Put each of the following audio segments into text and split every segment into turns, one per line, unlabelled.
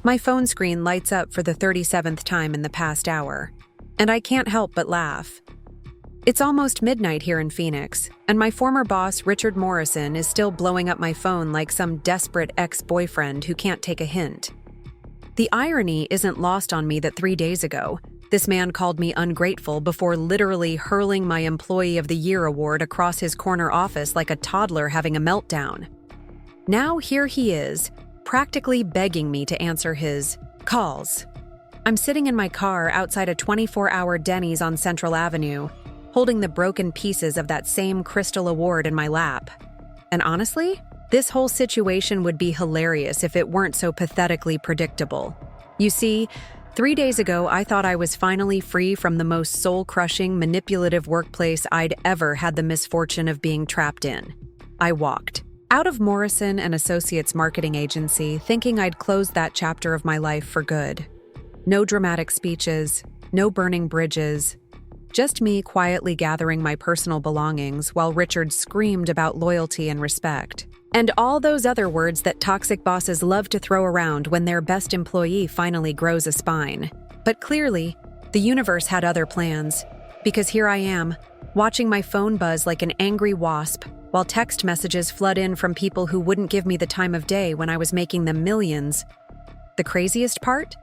My phone screen lights up for the 37th time in the past hour, and I can't help but laugh. It's almost midnight here in Phoenix, and my former boss, Richard Morrison, is still blowing up my phone like some desperate ex-boyfriend who can't take a hint. The irony isn't lost on me that 3 days ago, this man called me ungrateful before literally hurling my Employee of the Year award across his corner office like a toddler having a meltdown. Now here he is, practically begging me to answer his calls. I'm sitting in my car outside a 24-hour Denny's on Central Avenue, holding the broken pieces of that same crystal award in my lap. And honestly, this whole situation would be hilarious if it weren't so pathetically predictable. You see, 3 days ago, I thought I was finally free from the most soul-crushing, manipulative workplace I'd ever had the misfortune of being trapped in. I walked out of Morrison & Associates marketing agency thinking I'd closed that chapter of my life for good. No dramatic speeches, no burning bridges, just me quietly gathering my personal belongings while Richard screamed about loyalty and respect. And all those other words that toxic bosses love to throw around when their best employee finally grows a spine. But clearly, the universe had other plans, because here I am, watching my phone buzz like an angry wasp, while text messages flood in from people who wouldn't give me the time of day when I was making them millions. The craziest part?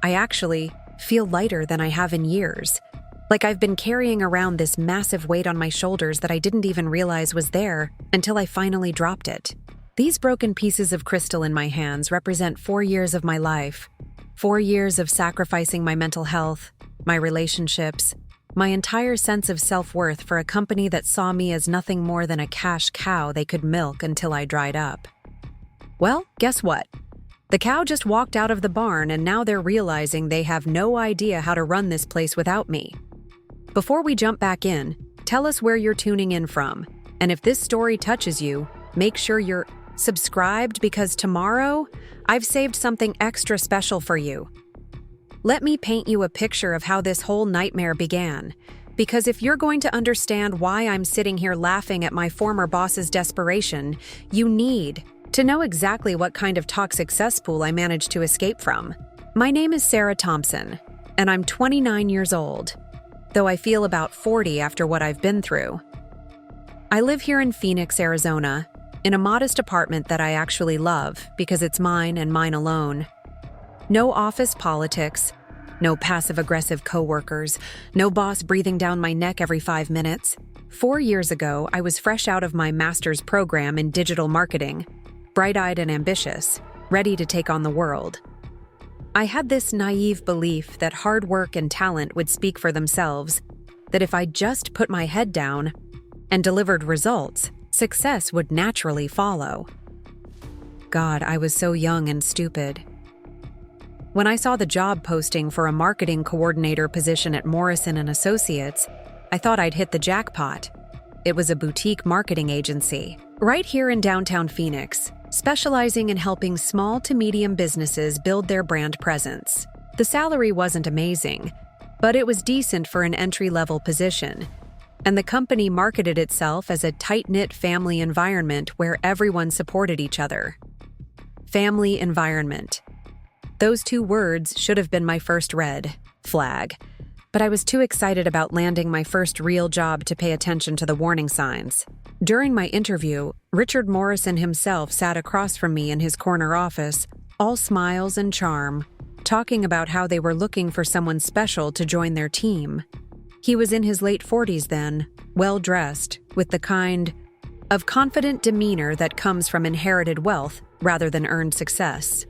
I actually feel lighter than I have in years. Like I've been carrying around this massive weight on my shoulders that I didn't even realize was there until I finally dropped it. These broken pieces of crystal in my hands represent 4 years of my life. 4 years of sacrificing my mental health, my relationships, my entire sense of self-worth for a company that saw me as nothing more than a cash cow they could milk until I dried up. Well, guess what? The cow just walked out of the barn and now they're realizing they have no idea how to run this place without me. Before we jump back in, tell us where you're tuning in from. And if this story touches you, make sure you're subscribed because tomorrow, I've saved something extra special for you. Let me paint you a picture of how this whole nightmare began. Because if you're going to understand why I'm sitting here laughing at my former boss's desperation, you need to know exactly what kind of toxic cesspool I managed to escape from. My name is Sarah Thompson, and I'm 29 years old, though I feel about 40 after what I've been through. I live here in Phoenix, Arizona, in a modest apartment that I actually love because it's mine and mine alone. No office politics, no passive-aggressive coworkers, no boss breathing down my neck every 5 minutes. 4 years ago, I was fresh out of my master's program in digital marketing, bright-eyed and ambitious, ready to take on the world. I had this naive belief that hard work and talent would speak for themselves, that if I just put my head down and delivered results, success would naturally follow. God, I was so young and stupid. When I saw the job posting for a marketing coordinator position at Morrison & Associates, I thought I'd hit the jackpot. It was a boutique marketing agency, right here in downtown Phoenix, specializing in helping small to medium businesses build their brand presence. The salary wasn't amazing, but it was decent for an entry-level position, and the company marketed itself as a tight-knit family environment where everyone supported each other. Family environment. Those 2 words should have been my first red flag, but I was too excited about landing my first real job to pay attention to the warning signs. During my interview, Richard Morrison himself sat across from me in his corner office, all smiles and charm, talking about how they were looking for someone special to join their team. He was in his late 40s then, well-dressed, with the kind of confident demeanor that comes from inherited wealth rather than earned success.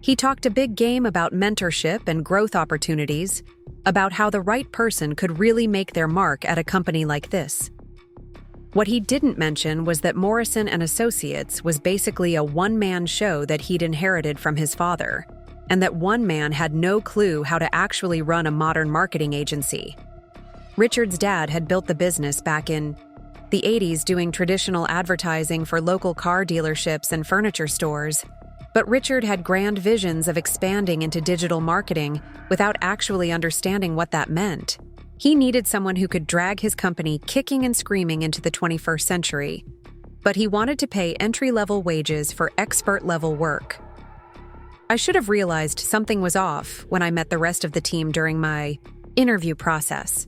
He talked a big game about mentorship and growth opportunities, about how the right person could really make their mark at a company like this. What he didn't mention was that Morrison & Associates was basically a one-man show that he'd inherited from his father, and that one man had no clue how to actually run a modern marketing agency. Richard's dad had built the business back in the 80s doing traditional advertising for local car dealerships and furniture stores, but Richard had grand visions of expanding into digital marketing without actually understanding what that meant. He needed someone who could drag his company kicking and screaming into the 21st century, but he wanted to pay entry-level wages for expert-level work. I should have realized something was off when I met the rest of the team during my interview process.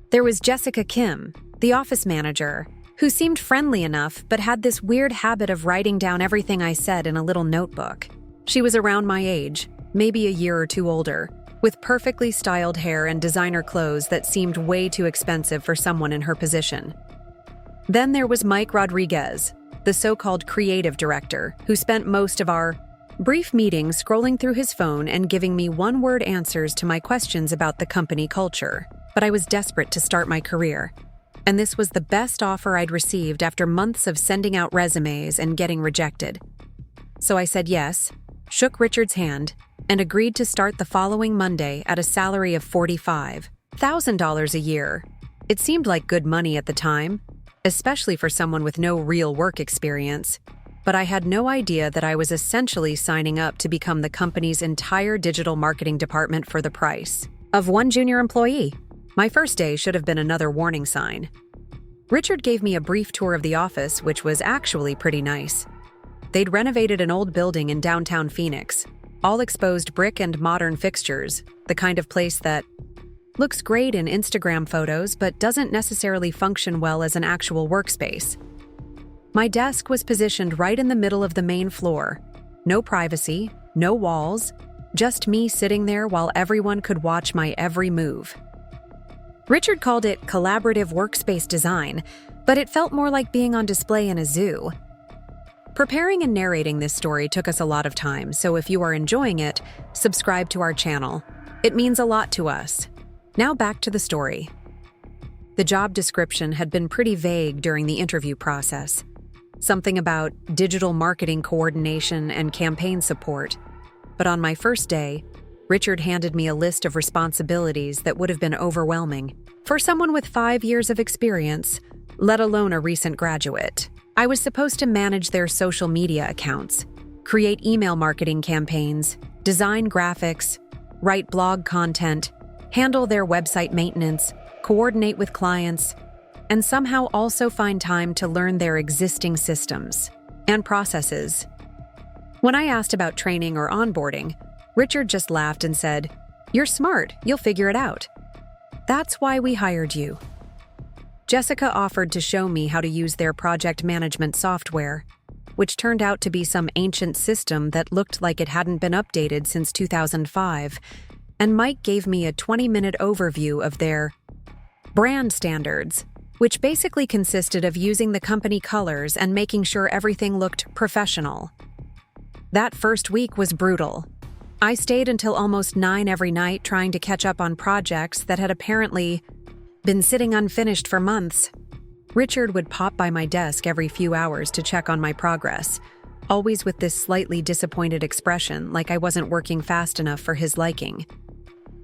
There was Jessica Kim, the office manager, who seemed friendly enough but had this weird habit of writing down everything I said in a little notebook. She was around my age, maybe a year or two older, with perfectly styled hair and designer clothes that seemed way too expensive for someone in her position. Then there was Mike Rodriguez, the so-called creative director, who spent most of our brief meeting scrolling through his phone and giving me one-word answers to my questions about the company culture. But I was desperate to start my career, and this was the best offer I'd received after months of sending out resumes and getting rejected. So I said yes, shook Richard's hand, and agreed to start the following Monday at a salary of $45,000 a year. It seemed like good money at the time, especially for someone with no real work experience, but I had no idea that I was essentially signing up to become the company's entire digital marketing department for the price of one junior employee. My first day should have been another warning sign. Richard gave me a brief tour of the office, which was actually pretty nice. They'd renovated an old building in downtown Phoenix, all exposed brick and modern fixtures, the kind of place that looks great in Instagram photos but doesn't necessarily function well as an actual workspace. My desk was positioned right in the middle of the main floor. No privacy, no walls, just me sitting there while everyone could watch my every move. Richard called it collaborative workspace design, but it felt more like being on display in a zoo. Preparing and narrating this story took us a lot of time, so if you are enjoying it, subscribe to our channel. It means a lot to us. Now back to the story. The job description had been pretty vague during the interview process. Something about digital marketing coordination and campaign support. But on my first day, Richard handed me a list of responsibilities that would have been overwhelming for someone with 5 years of experience, let alone a recent graduate. I was supposed to manage their social media accounts, create email marketing campaigns, design graphics, write blog content, handle their website maintenance, coordinate with clients, and somehow also find time to learn their existing systems and processes. When I asked about training or onboarding, Richard just laughed and said, "You're smart, you'll figure it out. That's why we hired you." Jessica offered to show me how to use their project management software, which turned out to be some ancient system that looked like it hadn't been updated since 2005, and Mike gave me a 20-minute overview of their brand standards, which basically consisted of using the company colors and making sure everything looked professional. That first week was brutal. I stayed until almost 9 every night trying to catch up on projects that had apparently been sitting unfinished for months. Richard would pop by my desk every few hours to check on my progress, always with this slightly disappointed expression like I wasn't working fast enough for his liking.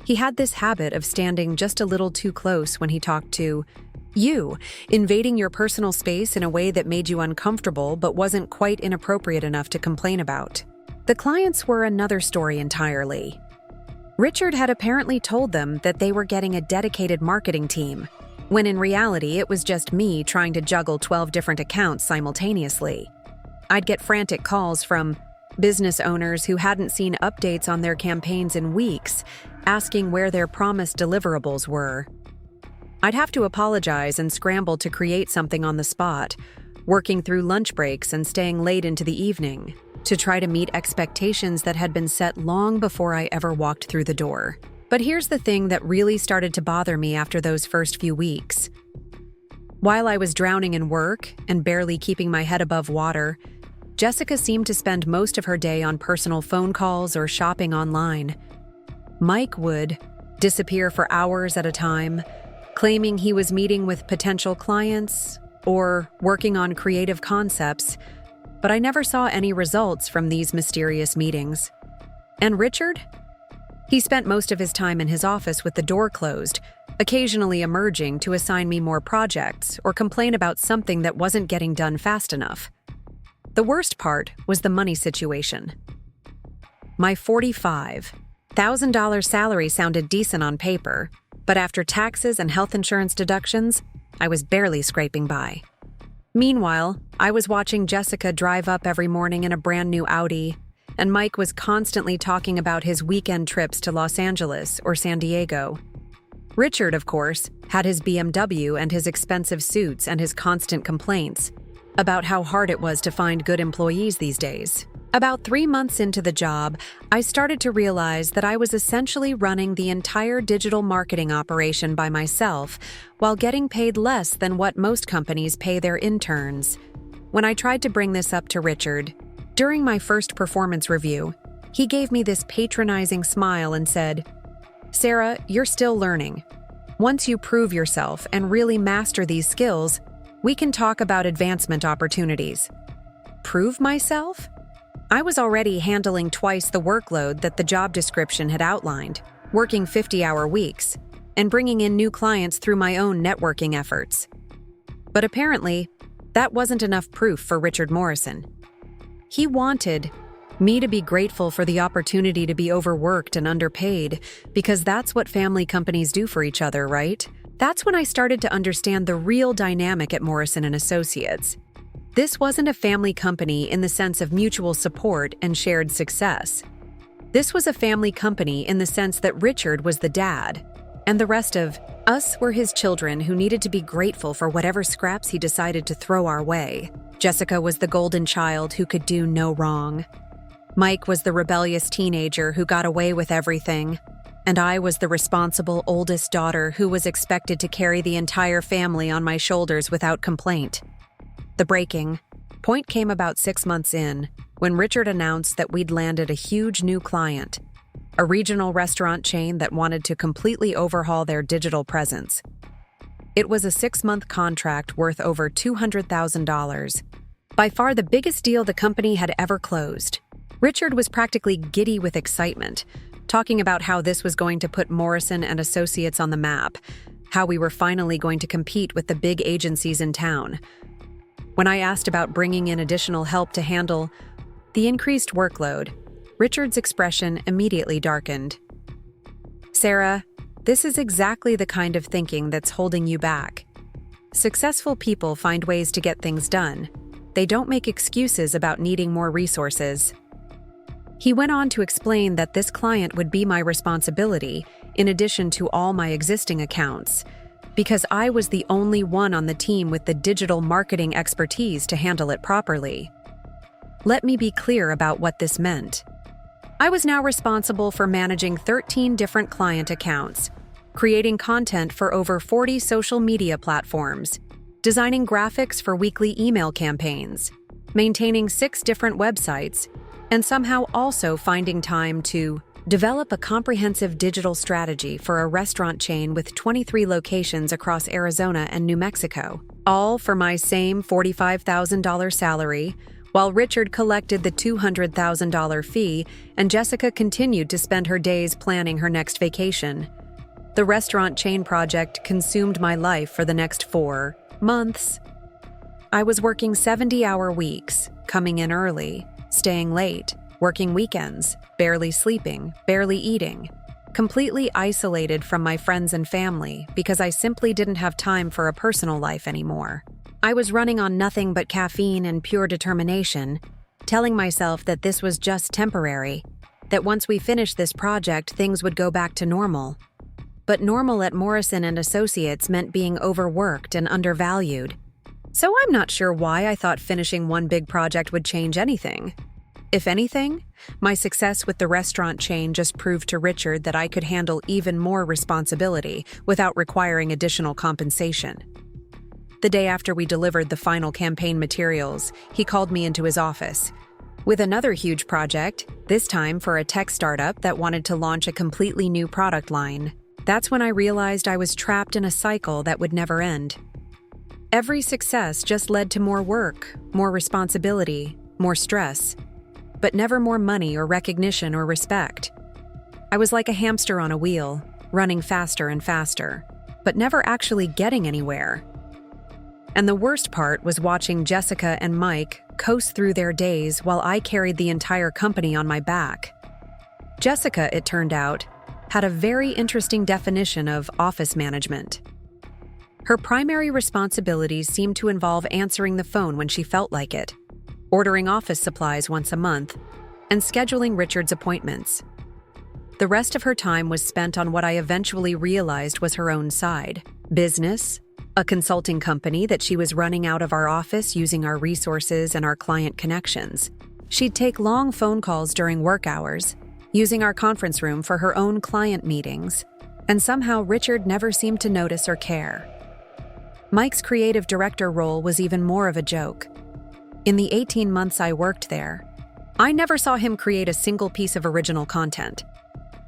He had this habit of standing just a little too close when he talked to you, invading your personal space in a way that made you uncomfortable but wasn't quite inappropriate enough to complain about. The clients were another story entirely. Richard had apparently told them that they were getting a dedicated marketing team, when in reality it was just me trying to juggle 12 different accounts simultaneously. I'd get frantic calls from business owners who hadn't seen updates on their campaigns in weeks, asking where their promised deliverables were. I'd have to apologize and scramble to create something on the spot, working through lunch breaks and staying late into the evening, to try to meet expectations that had been set long before I ever walked through the door. But here's the thing that really started to bother me after those first few weeks. While I was drowning in work and barely keeping my head above water, Jessica seemed to spend most of her day on personal phone calls or shopping online. Mike would disappear for hours at a time, claiming he was meeting with potential clients or working on creative concepts, but I never saw any results from these mysterious meetings. And Richard? He spent most of his time in his office with the door closed, occasionally emerging to assign me more projects or complain about something that wasn't getting done fast enough. The worst part was the money situation. My $45,000 salary sounded decent on paper, but after taxes and health insurance deductions, I was barely scraping by. Meanwhile, I was watching Jessica drive up every morning in a brand new Audi, and Mike was constantly talking about his weekend trips to Los Angeles or San Diego. Richard, of course, had his BMW and his expensive suits and his constant complaints about how hard it was to find good employees these days. About 3 months into the job, I started to realize that I was essentially running the entire digital marketing operation by myself while getting paid less than what most companies pay their interns. When I tried to bring this up to Richard, during my first performance review, he gave me this patronizing smile and said, "Sarah, you're still learning. Once you prove yourself and really master these skills, we can talk about advancement opportunities." Prove myself? I was already handling twice the workload that the job description had outlined, working 50-hour weeks, and bringing in new clients through my own networking efforts. But apparently, that wasn't enough proof for Richard Morrison. He wanted me to be grateful for the opportunity to be overworked and underpaid, because that's what family companies do for each other, right? That's when I started to understand the real dynamic at Morrison & Associates. This wasn't a family company in the sense of mutual support and shared success. This was a family company in the sense that Richard was the dad, and the rest of us were his children who needed to be grateful for whatever scraps he decided to throw our way. Jessica was the golden child who could do no wrong. Mike was the rebellious teenager who got away with everything, and I was the responsible oldest daughter who was expected to carry the entire family on my shoulders without complaint. The breaking point came about 6 months in, when Richard announced that we'd landed a huge new client, a regional restaurant chain that wanted to completely overhaul their digital presence. It was a 6-month contract worth over $200,000, by far the biggest deal the company had ever closed. Richard was practically giddy with excitement, talking about how this was going to put Morrison & Associates on the map, how we were finally going to compete with the big agencies in town. When I asked about bringing in additional help to handle the increased workload, Richard's expression immediately darkened. "Sarah, this is exactly the kind of thinking that's holding you back. Successful people find ways to get things done. They don't make excuses about needing more resources." He went on to explain that this client would be my responsibility, in addition to all my existing accounts, because I was the only one on the team with the digital marketing expertise to handle it properly. Let me be clear about what this meant. I was now responsible for managing 13 different client accounts, creating content for over 40 social media platforms, designing graphics for weekly email campaigns, maintaining 6 different websites, and somehow also finding time to develop a comprehensive digital strategy for a restaurant chain with 23 locations across Arizona and New Mexico, all for my same $45,000 salary, while Richard collected the $200,000 fee and Jessica continued to spend her days planning her next vacation. The restaurant chain project consumed my life for the next 4 months. I was working 70-hour weeks, coming in early, staying late, working weekends, barely sleeping, barely eating, completely isolated from my friends and family because I simply didn't have time for a personal life anymore. I was running on nothing but caffeine and pure determination, telling myself that this was just temporary, that once we finished this project, things would go back to normal. But normal at Morrison & Associates meant being overworked and undervalued. So I'm not sure why I thought finishing one big project would change anything. If anything, my success with the restaurant chain just proved to Richard that I could handle even more responsibility without requiring additional compensation. The day after we delivered the final campaign materials, he called me into his office with another huge project, this time for a tech startup that wanted to launch a completely new product line. That's when I realized I was trapped in a cycle that would never end. Every success just led to more work, more responsibility, more stress, but never more money or recognition or respect. I was like a hamster on a wheel, running faster and faster, but never actually getting anywhere. And the worst part was watching Jessica and Mike coast through their days while I carried the entire company on my back. Jessica, it turned out, had a very interesting definition of office management. Her primary responsibilities seemed to involve answering the phone when she felt like it, ordering office supplies once a month, and scheduling Richard's appointments. The rest of her time was spent on what I eventually realized was her own side: business, a consulting company that she was running out of our office using our resources and our client connections. She'd take long phone calls during work hours, using our conference room for her own client meetings, and somehow Richard never seemed to notice or care. Mike's creative director role was even more of a joke. In the 18 months I worked there, I never saw him create a single piece of original content.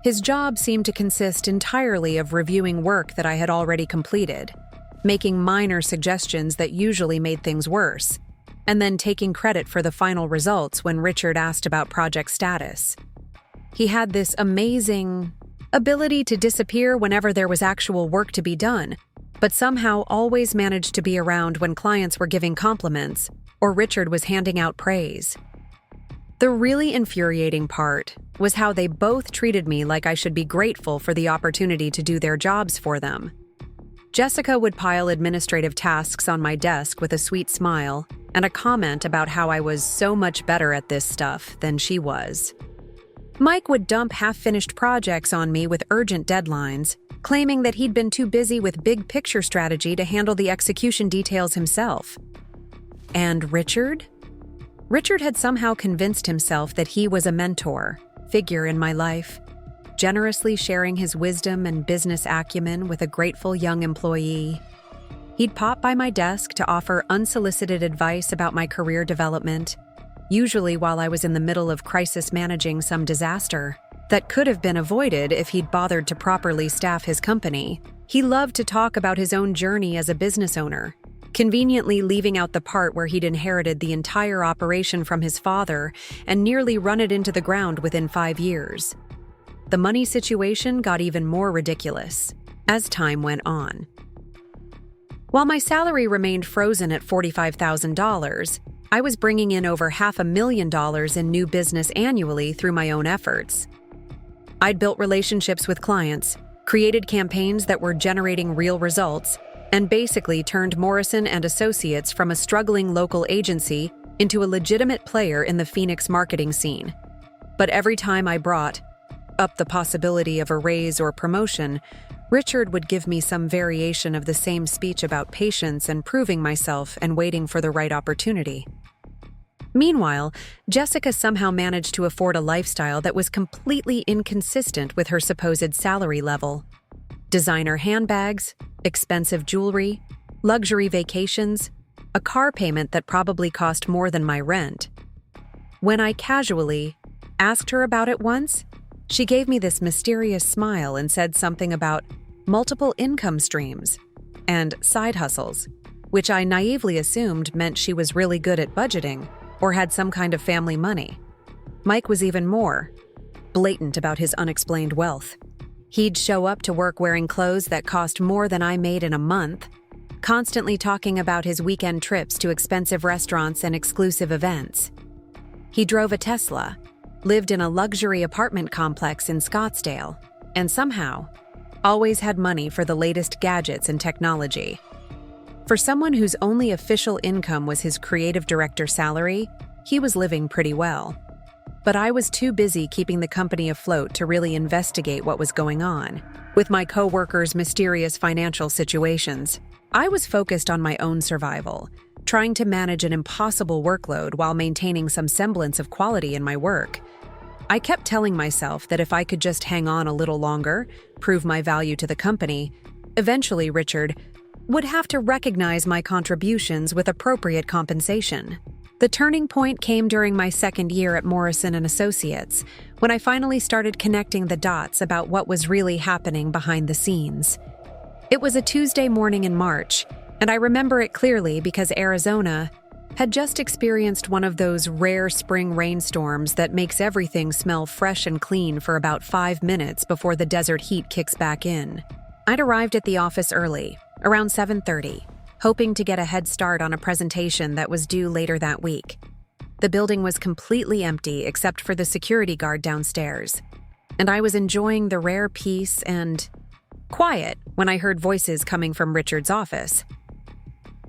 His job seemed to consist entirely of reviewing work that I had already completed, making minor suggestions that usually made things worse, and then taking credit for the final results when Richard asked about project status. He had this amazing ability to disappear whenever there was actual work to be done, but somehow always managed to be around when clients were giving compliments or Richard was handing out praise. The really infuriating part was how they both treated me like I should be grateful for the opportunity to do their jobs for them. Jessica would pile administrative tasks on my desk with a sweet smile and a comment about how I was so much better at this stuff than she was. Mike would dump half-finished projects on me with urgent deadlines, claiming that he'd been too busy with big picture strategy to handle the execution details himself. And Richard? Richard had somehow convinced himself that he was a mentor figure in my life, generously sharing his wisdom and business acumen with a grateful young employee. He'd pop by my desk to offer unsolicited advice about my career development, usually while I was in the middle of crisis managing some disaster that could have been avoided if he'd bothered to properly staff his company. He loved to talk about his own journey as a business owner, conveniently leaving out the part where he'd inherited the entire operation from his father and nearly run it into the ground within 5 years. The money situation got even more ridiculous as time went on. While my salary remained frozen at $45,000, I was bringing in over $500,000 in new business annually through my own efforts. I'd built relationships with clients, created campaigns that were generating real results, and basically turned Morrison and Associates from a struggling local agency into a legitimate player in the Phoenix marketing scene. But every time I brought up the possibility of a raise or promotion, Richard would give me some variation of the same speech about patience and proving myself and waiting for the right opportunity. Meanwhile, Jessica somehow managed to afford a lifestyle that was completely inconsistent with her supposed salary level. Designer handbags, expensive jewelry, luxury vacations, a car payment that probably cost more than my rent. When I casually asked her about it once, she gave me this mysterious smile and said something about multiple income streams and side hustles, which I naively assumed meant she was really good at budgeting or had some kind of family money. Mike was even more blatant about his unexplained wealth. He'd show up to work wearing clothes that cost more than I made in a month, constantly talking about his weekend trips to expensive restaurants and exclusive events. He drove a Tesla, lived in a luxury apartment complex in Scottsdale, and somehow always had money for the latest gadgets and technology. For someone whose only official income was his creative director salary, he was living pretty well. But I was too busy keeping the company afloat to really investigate what was going on. With my co-workers' mysterious financial situations, I was focused on my own survival, trying to manage an impossible workload while maintaining some semblance of quality in my work. I kept telling myself that if I could just hang on a little longer, prove my value to the company, eventually Richard would have to recognize my contributions with appropriate compensation. The turning point came during my second year at Morrison and Associates, when I finally started connecting the dots about what was really happening behind the scenes. It was a Tuesday morning in March, and I remember it clearly because Arizona had just experienced one of those rare spring rainstorms that makes everything smell fresh and clean for about 5 minutes before the desert heat kicks back in. I'd arrived at the office early, around 7:30, hoping to get a head start on a presentation that was due later that week. The building was completely empty except for the security guard downstairs, and I was enjoying the rare peace and quiet when I heard voices coming from Richard's office.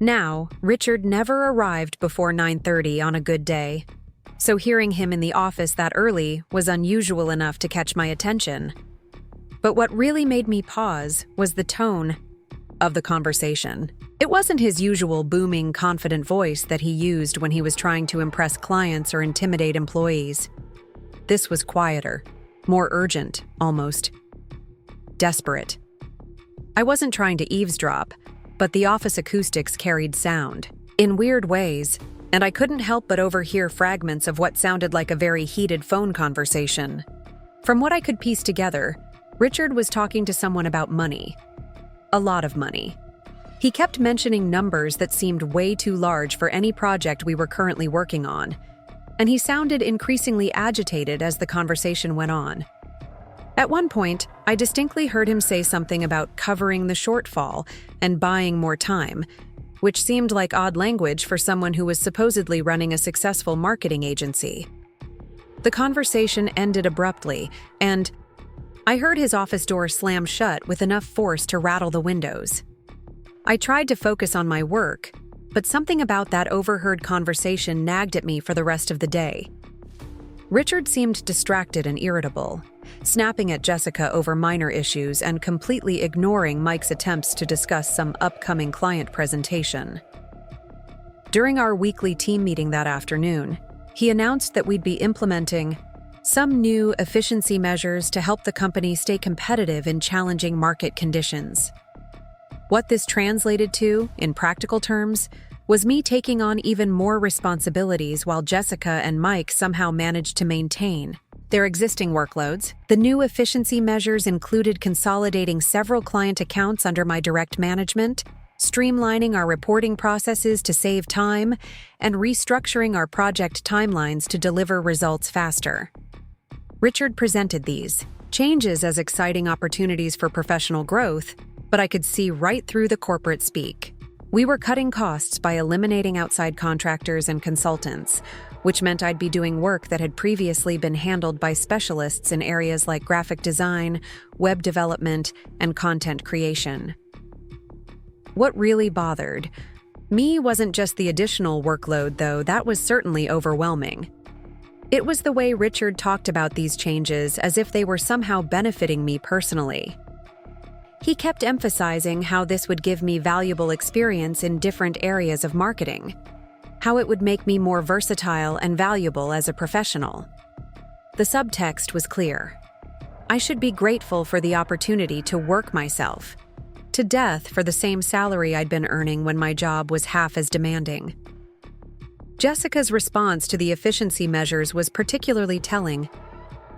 Now, Richard never arrived before 9:30 on a good day. so hearing him in the office that early was unusual enough to catch my attention. But what really made me pause was the tone of the conversation. It wasn't his usual booming, confident voice that he used when he was trying to impress clients or intimidate employees. This was quieter, more urgent, almost desperate. I wasn't trying to eavesdrop, but the office acoustics carried sound in weird ways, and I couldn't help but overhear fragments of what sounded like a very heated phone conversation. From what I could piece together, Richard was talking to someone about money. A lot of money. He kept mentioning numbers that seemed way too large for any project we were currently working on, and he sounded increasingly agitated as the conversation went on. At one point, I distinctly heard him say something about covering the shortfall and buying more time, which seemed like odd language for someone who was supposedly running a successful marketing agency. The conversation ended abruptly, and I heard his office door slam shut with enough force to rattle the windows. I tried to focus on my work, but something about that overheard conversation nagged at me for the rest of the day. Richard seemed distracted and irritable, snapping at Jessica over minor issues and completely ignoring Mike's attempts to discuss some upcoming client presentation. During our weekly team meeting that afternoon, he announced that we'd be implementing some new efficiency measures to help the company stay competitive in challenging market conditions. What this translated to, in practical terms, was me taking on even more responsibilities while Jessica and Mike somehow managed to maintain their existing workloads. The new efficiency measures included consolidating several client accounts under my direct management, streamlining our reporting processes to save time, and restructuring our project timelines to deliver results faster. Richard presented these changes as exciting opportunities for professional growth, but I could see right through the corporate speak. We were cutting costs by eliminating outside contractors and consultants, which meant I'd be doing work that had previously been handled by specialists in areas like graphic design, web development, and content creation. What really bothered me wasn't just the additional workload, though that was certainly overwhelming. It was the way Richard talked about these changes as if they were somehow benefiting me personally. He kept emphasizing how this would give me valuable experience in different areas of marketing, how it would make me more versatile and valuable as a professional. The subtext was clear. I should be grateful for the opportunity to work myself to death for the same salary I'd been earning when my job was half as demanding. Jessica's response to the efficiency measures was particularly telling.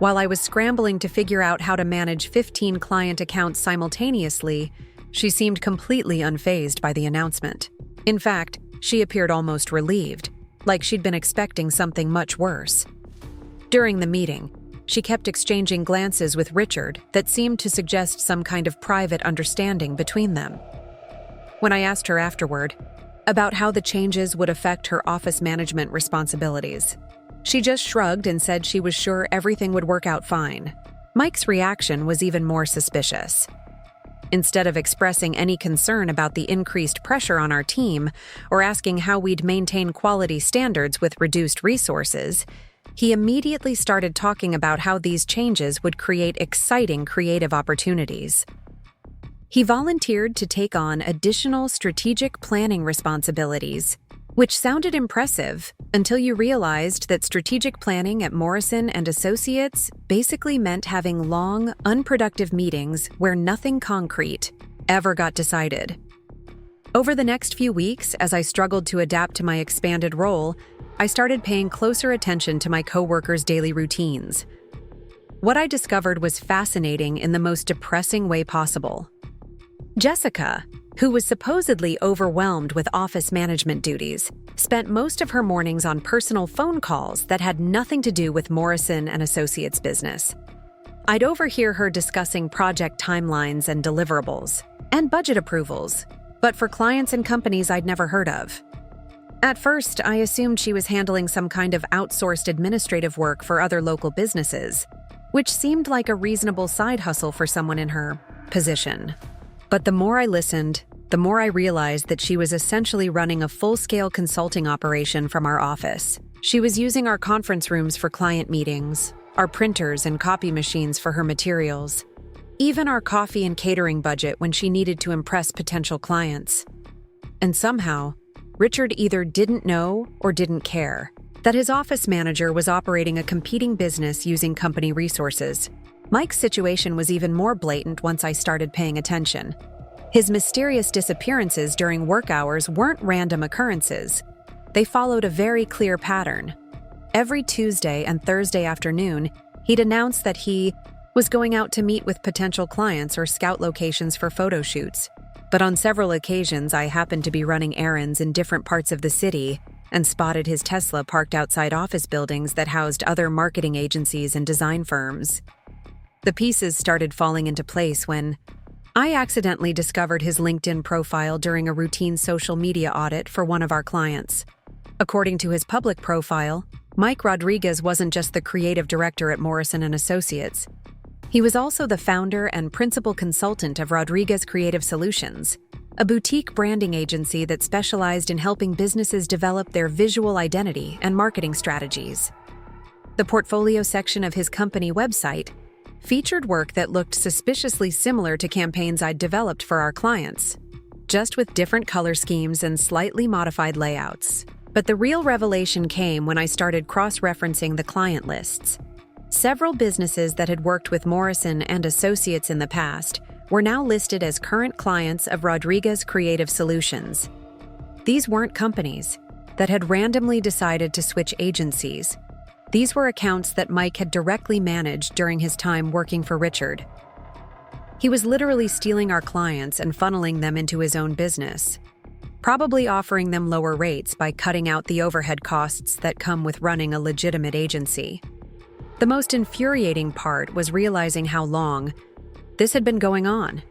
While I was scrambling to figure out how to manage 15 client accounts simultaneously, she seemed completely unfazed by the announcement. In fact, she appeared almost relieved, like she'd been expecting something much worse. During the meeting, she kept exchanging glances with Richard that seemed to suggest some kind of private understanding between them. When I asked her afterward about how the changes would affect her office management responsibilities, she just shrugged and said she was sure everything would work out fine. Mike's reaction was even more suspicious. Instead of expressing any concern about the increased pressure on our team or asking how we'd maintain quality standards with reduced resources, he immediately started talking about how these changes would create exciting creative opportunities. He volunteered to take on additional strategic planning responsibilities, which sounded impressive until you realized that strategic planning at Morrison and Associates basically meant having long, unproductive meetings where nothing concrete ever got decided. Over the next few weeks, as I struggled to adapt to my expanded role, I started paying closer attention to my coworkers' daily routines. What I discovered was fascinating in the most depressing way possible. Jessica, who was supposedly overwhelmed with office management duties, spent most of her mornings on personal phone calls that had nothing to do with Morrison and Associates business. I'd overhear her discussing project timelines and deliverables, and budget approvals, but for clients and companies I'd never heard of. At first, I assumed she was handling some kind of outsourced administrative work for other local businesses, which seemed like a reasonable side hustle for someone in her position. But the more I listened, the more I realized that she was essentially running a full-scale consulting operation from our office. She was using our conference rooms for client meetings, our printers and copy machines for her materials, even our coffee and catering budget when she needed to impress potential clients. And somehow, Richard either didn't know or didn't care that his office manager was operating a competing business using company resources. Mike's situation was even more blatant once I started paying attention. His mysterious disappearances during work hours weren't random occurrences. They followed a very clear pattern. Every Tuesday and Thursday afternoon, he'd announce that he was going out to meet with potential clients or scout locations for photo shoots. But on several occasions, I happened to be running errands in different parts of the city and spotted his Tesla parked outside office buildings that housed other marketing agencies and design firms. The pieces started falling into place when I accidentally discovered his LinkedIn profile during a routine social media audit for one of our clients. According to his public profile, Mike Rodriguez wasn't just the creative director at Morrison & Associates. He was also the founder and principal consultant of Rodriguez Creative Solutions, a boutique branding agency that specialized in helping businesses develop their visual identity and marketing strategies. The portfolio section of his company website featured work that looked suspiciously similar to campaigns I'd developed for our clients, just with different color schemes and slightly modified layouts. But the real revelation came when I started cross-referencing the client lists. Several businesses that had worked with Morrison & Associates in the past were now listed as current clients of Rodriguez Creative Solutions. These weren't companies that had randomly decided to switch agencies. These were accounts that Mike had directly managed during his time working for Richard. He was literally stealing our clients and funneling them into his own business, probably offering them lower rates by cutting out the overhead costs that come with running a legitimate agency. The most infuriating part was realizing how long this had been going on.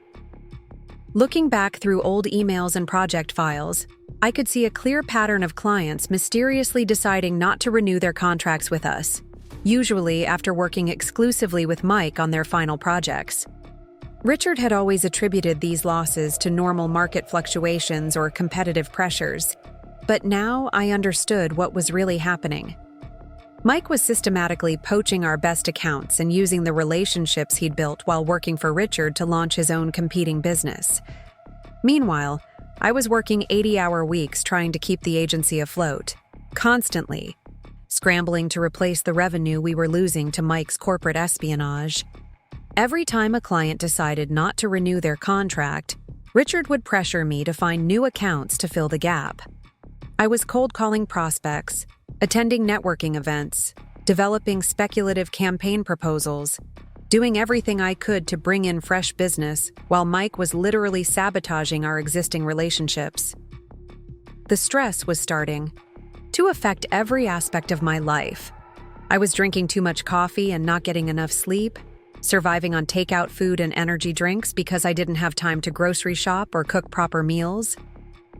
Looking back through old emails and project files, I could see a clear pattern of clients mysteriously deciding not to renew their contracts with us, usually after working exclusively with Mike on their final projects. Richard had always attributed these losses to normal market fluctuations or competitive pressures, but now I understood what was really happening. Mike was systematically poaching our best accounts and using the relationships he'd built while working for Richard to launch his own competing business. Meanwhile, I was working 80-hour weeks trying to keep the agency afloat, constantly scrambling to replace the revenue we were losing to Mike's corporate espionage. Every time a client decided not to renew their contract, Richard would pressure me to find new accounts to fill the gap. I was cold calling prospects, attending networking events, developing speculative campaign proposals, doing everything I could to bring in fresh business while Mike was literally sabotaging our existing relationships. The stress was starting to affect every aspect of my life. I was drinking too much coffee and not getting enough sleep, surviving on takeout food and energy drinks because I didn't have time to grocery shop or cook proper meals.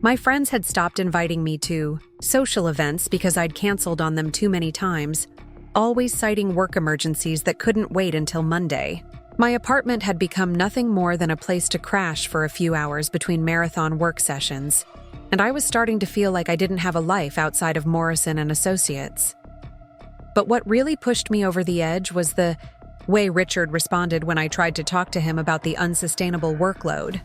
My friends had stopped inviting me to social events because I'd canceled on them too many times, always citing work emergencies that couldn't wait until Monday. My apartment had become nothing more than a place to crash for a few hours between marathon work sessions, and I was starting to feel like I didn't have a life outside of Morrison & Associates. But what really pushed me over the edge was the way Richard responded when I tried to talk to him about the unsustainable workload.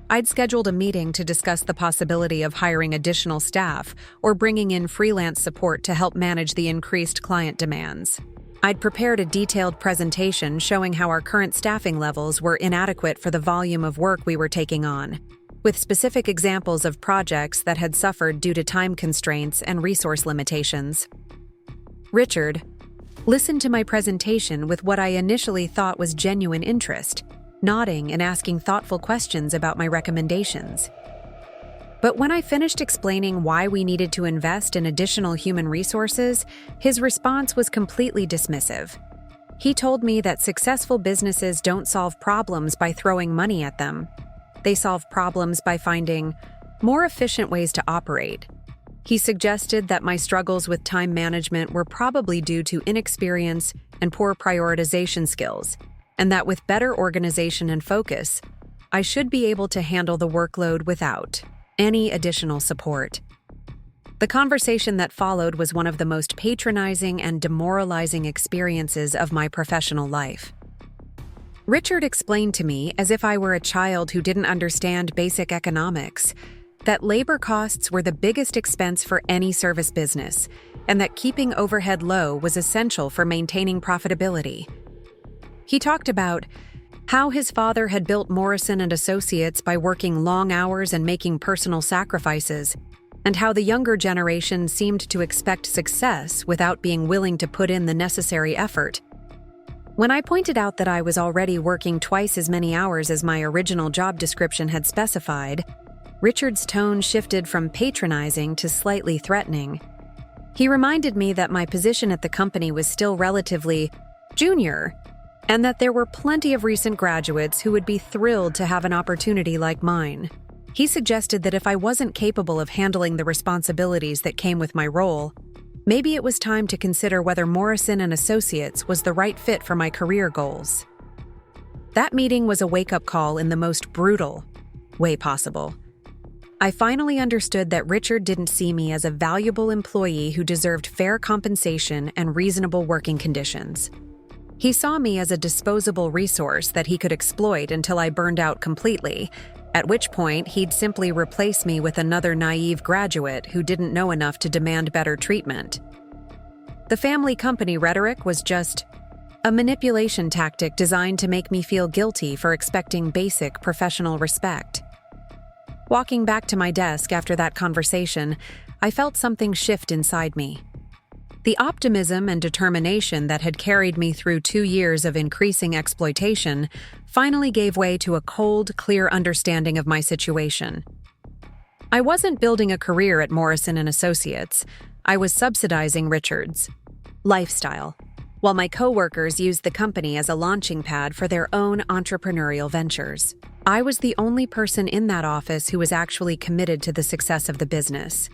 I'd scheduled a meeting to discuss the possibility of hiring additional staff or bringing in freelance support to help manage the increased client demands. I'd prepared a detailed presentation showing how our current staffing levels were inadequate for the volume of work we were taking on, with specific examples of projects that had suffered due to time constraints and resource limitations. Richard listened to my presentation with what I initially thought was genuine interest, nodding and asking thoughtful questions about my recommendations. But when I finished explaining why we needed to invest in additional human resources, his response was completely dismissive. He told me that successful businesses don't solve problems by throwing money at them. They solve problems by finding more efficient ways to operate. He suggested that my struggles with time management were probably due to inexperience and poor prioritization skills, and that with better organization and focus, I should be able to handle the workload without any additional support. The conversation that followed was one of the most patronizing and demoralizing experiences of my professional life. Richard explained to me, as if I were a child who didn't understand basic economics, that labor costs were the biggest expense for any service business, and that keeping overhead low was essential for maintaining profitability. He talked about how his father had built Morrison and Associates by working long hours and making personal sacrifices, and how the younger generation seemed to expect success without being willing to put in the necessary effort. When I pointed out that I was already working twice as many hours as my original job description had specified, Richard's tone shifted from patronizing to slightly threatening. He reminded me that my position at the company was still relatively junior, and that there were plenty of recent graduates who would be thrilled to have an opportunity like mine. He suggested that if I wasn't capable of handling the responsibilities that came with my role, maybe it was time to consider whether Morrison and Associates was the right fit for my career goals. That meeting was a wake-up call in the most brutal way possible. I finally understood that Richard didn't see me as a valuable employee who deserved fair compensation and reasonable working conditions. He saw me as a disposable resource that he could exploit until I burned out completely, at which point he'd simply replace me with another naive graduate who didn't know enough to demand better treatment. The family company rhetoric was just a manipulation tactic designed to make me feel guilty for expecting basic professional respect. Walking back to my desk after that conversation, I felt something shift inside me. The optimism and determination that had carried me through 2 years of increasing exploitation finally gave way to a cold, clear understanding of my situation. I wasn't building a career at Morrison and Associates. I was subsidizing Richard's lifestyle, while my coworkers used the company as a launching pad for their own entrepreneurial ventures. I was the only person in that office who was actually committed to the success of the business,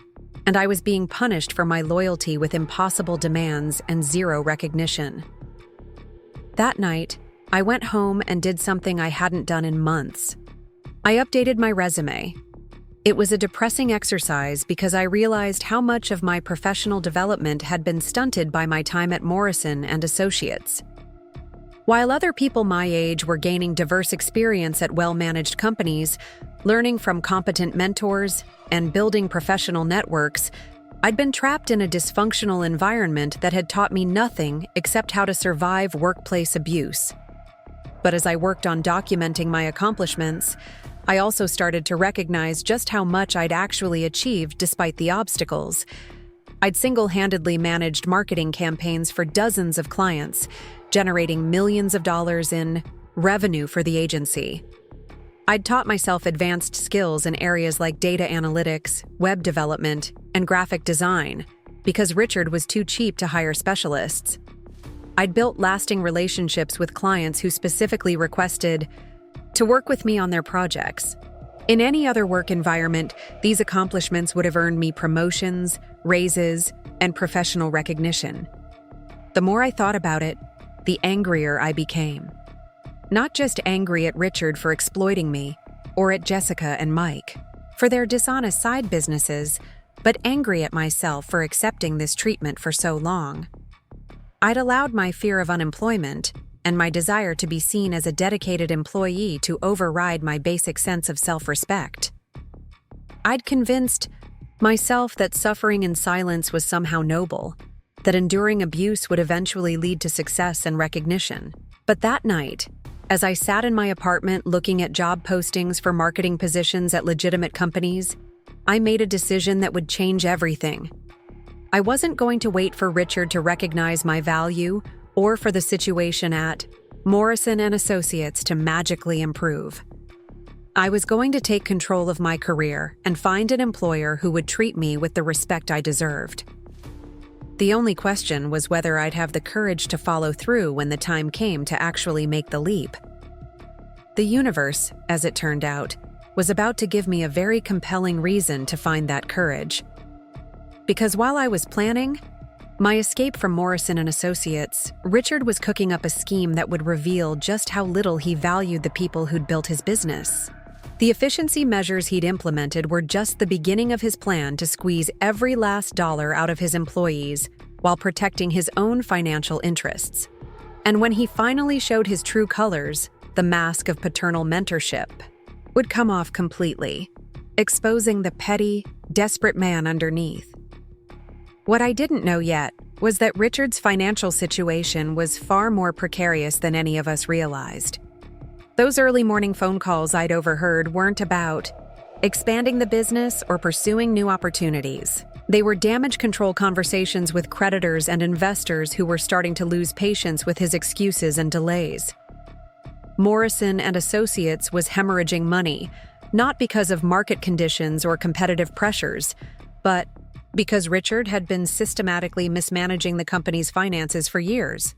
and I was being punished for my loyalty with impossible demands and zero recognition. That night, I went home and did something I hadn't done in months. I updated my resume. It was a depressing exercise because I realized how much of my professional development had been stunted by my time at Morrison and Associates. While other people my age were gaining diverse experience at well-managed companies, learning from competent mentors, and building professional networks, I'd been trapped in a dysfunctional environment that had taught me nothing except how to survive workplace abuse. But as I worked on documenting my accomplishments, I also started to recognize just how much I'd actually achieved despite the obstacles. I'd single-handedly managed marketing campaigns for dozens of clients, generating millions of dollars in revenue for the agency. I'd taught myself advanced skills in areas like data analytics, web development, and graphic design, because Richard was too cheap to hire specialists. I'd built lasting relationships with clients who specifically requested to work with me on their projects. In any other work environment, these accomplishments would have earned me promotions, raises, and professional recognition. The more I thought about it, the angrier I became. Not just angry at Richard for exploiting me, or at Jessica and Mike for their dishonest side businesses, but angry at myself for accepting this treatment for so long. I'd allowed my fear of unemployment and my desire to be seen as a dedicated employee to override my basic sense of self-respect. I'd convinced myself that suffering in silence was somehow noble, that enduring abuse would eventually lead to success and recognition. But that night, as I sat in my apartment looking at job postings for marketing positions at legitimate companies, I made a decision that would change everything. I wasn't going to wait for Richard to recognize my value or for the situation at Morrison and Associates to magically improve. I was going to take control of my career and find an employer who would treat me with the respect I deserved. The only question was whether I'd have the courage to follow through when the time came to actually make the leap. The universe, as it turned out, was about to give me a very compelling reason to find that courage. Because while I was planning my escape from Morrison and Associates, Richard was cooking up a scheme that would reveal just how little he valued the people who'd built his business. The efficiency measures he'd implemented were just the beginning of his plan to squeeze every last dollar out of his employees while protecting his own financial interests. And when he finally showed his true colors, the mask of paternal mentorship would come off completely, exposing the petty, desperate man underneath. What I didn't know yet was that Richard's financial situation was far more precarious than any of us realized. Those early morning phone calls I'd overheard weren't about expanding the business or pursuing new opportunities. They were damage control conversations with creditors and investors who were starting to lose patience with his excuses and delays. Morrison and Associates was hemorrhaging money, not because of market conditions or competitive pressures, but because Richard had been systematically mismanaging the company's finances for years.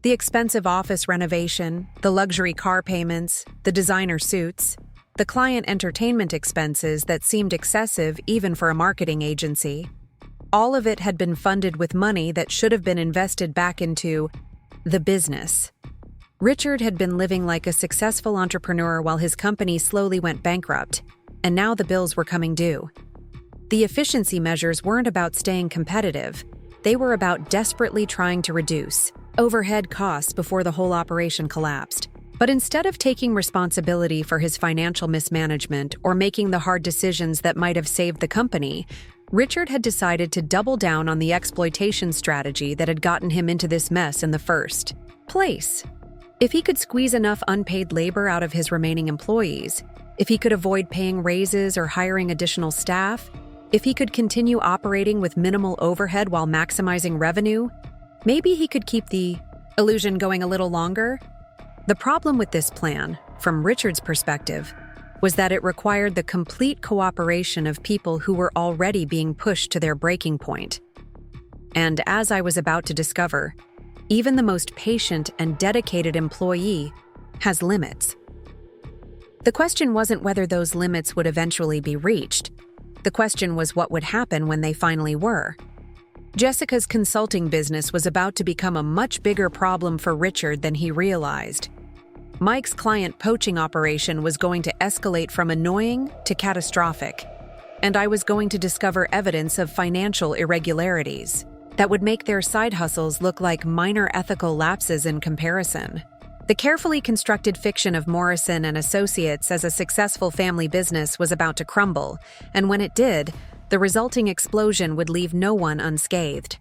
The expensive office renovation, the luxury car payments, the designer suits, the client entertainment expenses that seemed excessive even for a marketing agency. All of it had been funded with money that should have been invested back into the business. Richard had been living like a successful entrepreneur while his company slowly went bankrupt, and now the bills were coming due. The efficiency measures weren't about staying competitive. They were about desperately trying to reduce overhead costs before the whole operation collapsed. But instead of taking responsibility for his financial mismanagement or making the hard decisions that might have saved the company, Richard had decided to double down on the exploitation strategy that had gotten him into this mess in the first place. If he could squeeze enough unpaid labor out of his remaining employees, if he could avoid paying raises or hiring additional staff, if he could continue operating with minimal overhead while maximizing revenue, maybe he could keep the illusion going a little longer. The problem with this plan, from Richard's perspective, was that it required the complete cooperation of people who were already being pushed to their breaking point. And as I was about to discover, even the most patient and dedicated employee has limits. The question wasn't whether those limits would eventually be reached. The question was what would happen when they finally were. Jessica's consulting business was about to become a much bigger problem for Richard than he realized. Mike's client poaching operation was going to escalate from annoying to catastrophic, and I was going to discover evidence of financial irregularities that would make their side hustles look like minor ethical lapses in comparison. The carefully constructed fiction of Morrison and Associates as a successful family business was about to crumble, and when it did, the resulting explosion would leave no one unscathed.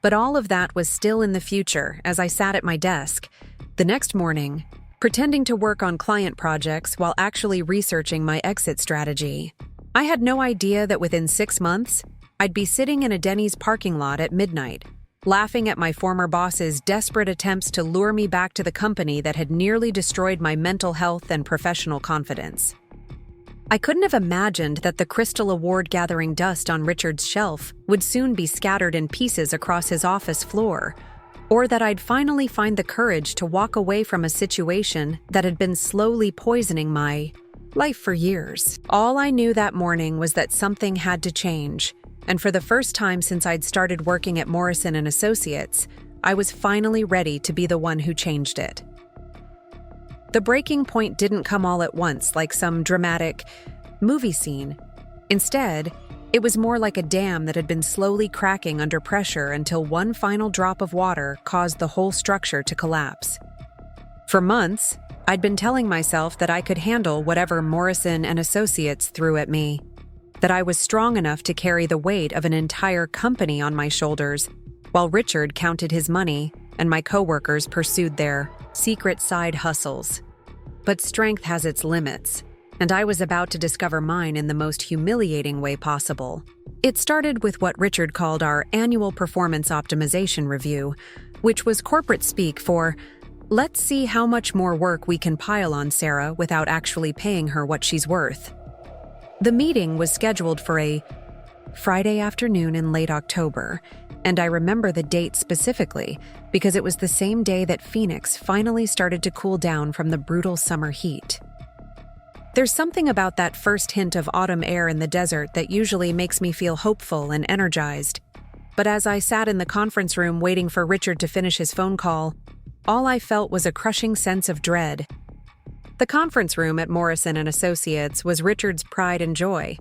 But all of that was still in the future as I sat at my desk, the next morning, pretending to work on client projects while actually researching my exit strategy. I had no idea that within 6 months, I'd be sitting in a Denny's parking lot at midnight, laughing at my former boss's desperate attempts to lure me back to the company that had nearly destroyed my mental health and professional confidence. I couldn't have imagined that the Crystal Award-gathering dust on Richard's shelf would soon be scattered in pieces across his office floor, or that I'd finally find the courage to walk away from a situation that had been slowly poisoning my life for years. All I knew that morning was that something had to change, and for the first time since I'd started working at Morrison and Associates, I was finally ready to be the one who changed it. The breaking point didn't come all at once like some dramatic movie scene. Instead, it was more like a dam that had been slowly cracking under pressure until one final drop of water caused the whole structure to collapse. For months, I'd been telling myself that I could handle whatever Morrison and Associates threw at me, that I was strong enough to carry the weight of an entire company on my shoulders, while Richard counted his money and my coworkers pursued their secret side hustles. But strength has its limits, and I was about to discover mine in the most humiliating way possible. It started with what Richard called our annual performance optimization review, which was corporate speak for, let's see how much more work we can pile on Sarah without actually paying her what she's worth. The meeting was scheduled for a Friday afternoon in late October, and I remember the date specifically because it was the same day that Phoenix finally started to cool down from the brutal summer heat. There's something about that first hint of autumn air in the desert that usually makes me feel hopeful and energized. But as I sat in the conference room waiting for Richard to finish his phone call, all I felt was a crushing sense of dread. The conference room at Morrison and Associates was Richard's pride and joy,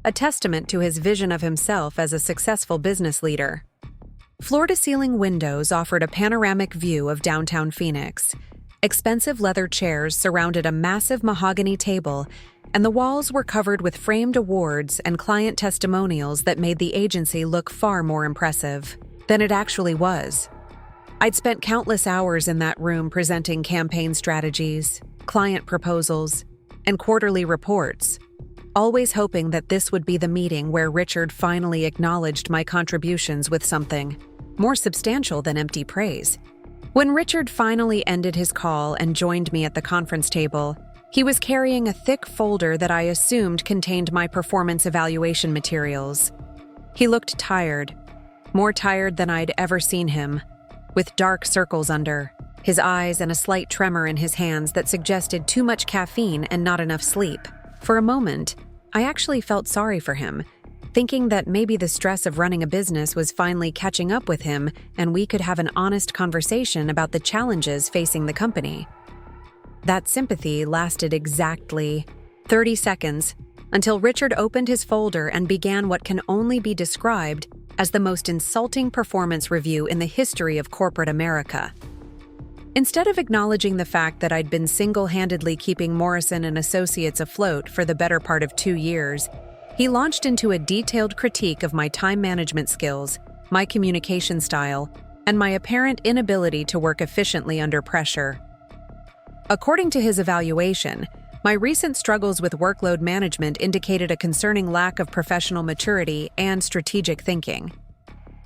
a testament to his vision of himself as a successful business leader. Floor-to-ceiling windows offered a panoramic view of downtown Phoenix. Expensive leather chairs surrounded a massive mahogany table, and the walls were covered with framed awards and client testimonials that made the agency look far more impressive than it actually was. I'd spent countless hours in that room presenting campaign strategies, client proposals, and quarterly reports, always hoping that this would be the meeting where Richard finally acknowledged my contributions with something more substantial than empty praise. When Richard finally ended his call and joined me at the conference table, he was carrying a thick folder that I assumed contained my performance evaluation materials. He looked tired, more tired than I'd ever seen him, with dark circles under his eyes and a slight tremor in his hands that suggested too much caffeine and not enough sleep. For a moment, I actually felt sorry for him, thinking that maybe the stress of running a business was finally catching up with him and we could have an honest conversation about the challenges facing the company. That sympathy lasted exactly 30 seconds until Richard opened his folder and began what can only be described as the most insulting performance review in the history of corporate America. Instead of acknowledging the fact that I'd been single-handedly keeping Morrison and Associates afloat for the better part of 2 years, he launched into a detailed critique of my time management skills, my communication style, and my apparent inability to work efficiently under pressure. According to his evaluation, my recent struggles with workload management indicated a concerning lack of professional maturity and strategic thinking.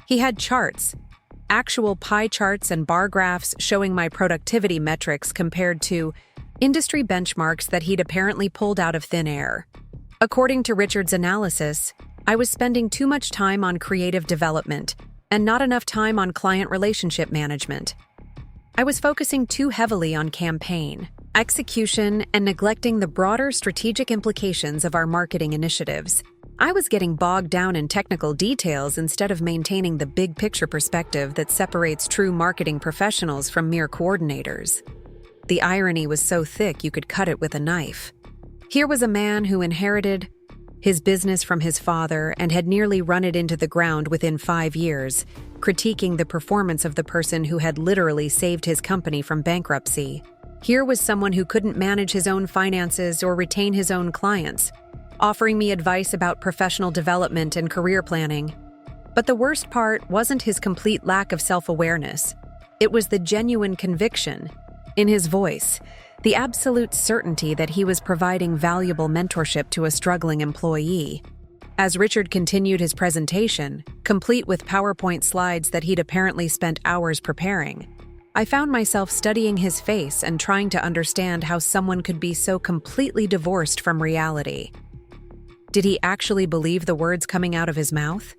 He had charts, actual pie charts and bar graphs showing my productivity metrics compared to industry benchmarks that he'd apparently pulled out of thin air. According to Richard's analysis, I was spending too much time on creative development and not enough time on client relationship management. I was focusing too heavily on campaign execution and neglecting the broader strategic implications of our marketing initiatives. I was getting bogged down in technical details instead of maintaining the big picture perspective that separates true marketing professionals from mere coordinators. The irony was so thick you could cut it with a knife. Here was a man who inherited his business from his father and had nearly run it into the ground within 5 years, critiquing the performance of the person who had literally saved his company from bankruptcy. Here was someone who couldn't manage his own finances or retain his own clients, offering me advice about professional development and career planning. But the worst part wasn't his complete lack of self-awareness. It was the genuine conviction in his voice, the absolute certainty that he was providing valuable mentorship to a struggling employee. As Richard continued his presentation, complete with PowerPoint slides that he'd apparently spent hours preparing, I found myself studying his face and trying to understand how someone could be so completely divorced from reality. Did he actually believe the words coming out of his mouth?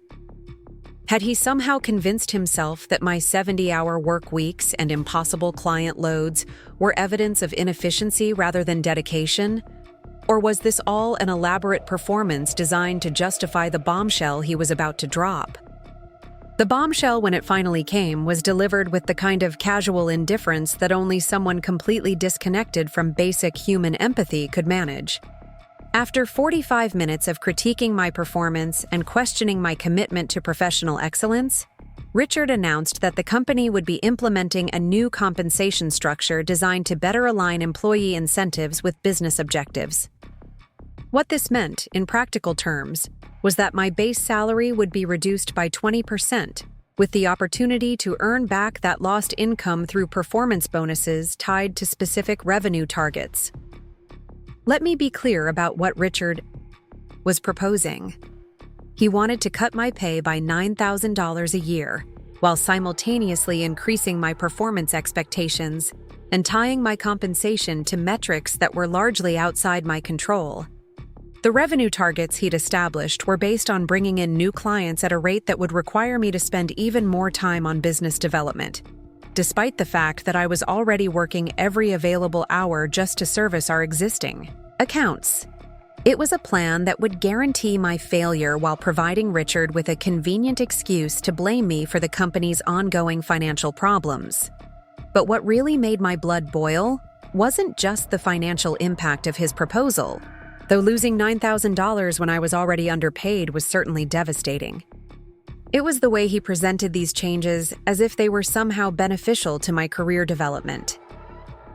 Had he somehow convinced himself that my 70-hour work weeks and impossible client loads were evidence of inefficiency rather than dedication? Or was this all an elaborate performance designed to justify the bombshell he was about to drop? The bombshell, when it finally came, was delivered with the kind of casual indifference that only someone completely disconnected from basic human empathy could manage. After 45 minutes of critiquing my performance and questioning my commitment to professional excellence, Richard announced that the company would be implementing a new compensation structure designed to better align employee incentives with business objectives. What this meant, in practical terms, was that my base salary would be reduced by 20%, with the opportunity to earn back that lost income through performance bonuses tied to specific revenue targets. Let me be clear about what Richard was proposing. He wanted to cut my pay by $9,000 a year, while simultaneously increasing my performance expectations and tying my compensation to metrics that were largely outside my control. The revenue targets he'd established were based on bringing in new clients at a rate that would require me to spend even more time on business development, despite the fact that I was already working every available hour just to service our existing accounts. It was a plan that would guarantee my failure while providing Richard with a convenient excuse to blame me for the company's ongoing financial problems. But what really made my blood boil wasn't just the financial impact of his proposal, though losing $9,000 when I was already underpaid was certainly devastating. It was the way he presented these changes as if they were somehow beneficial to my career development.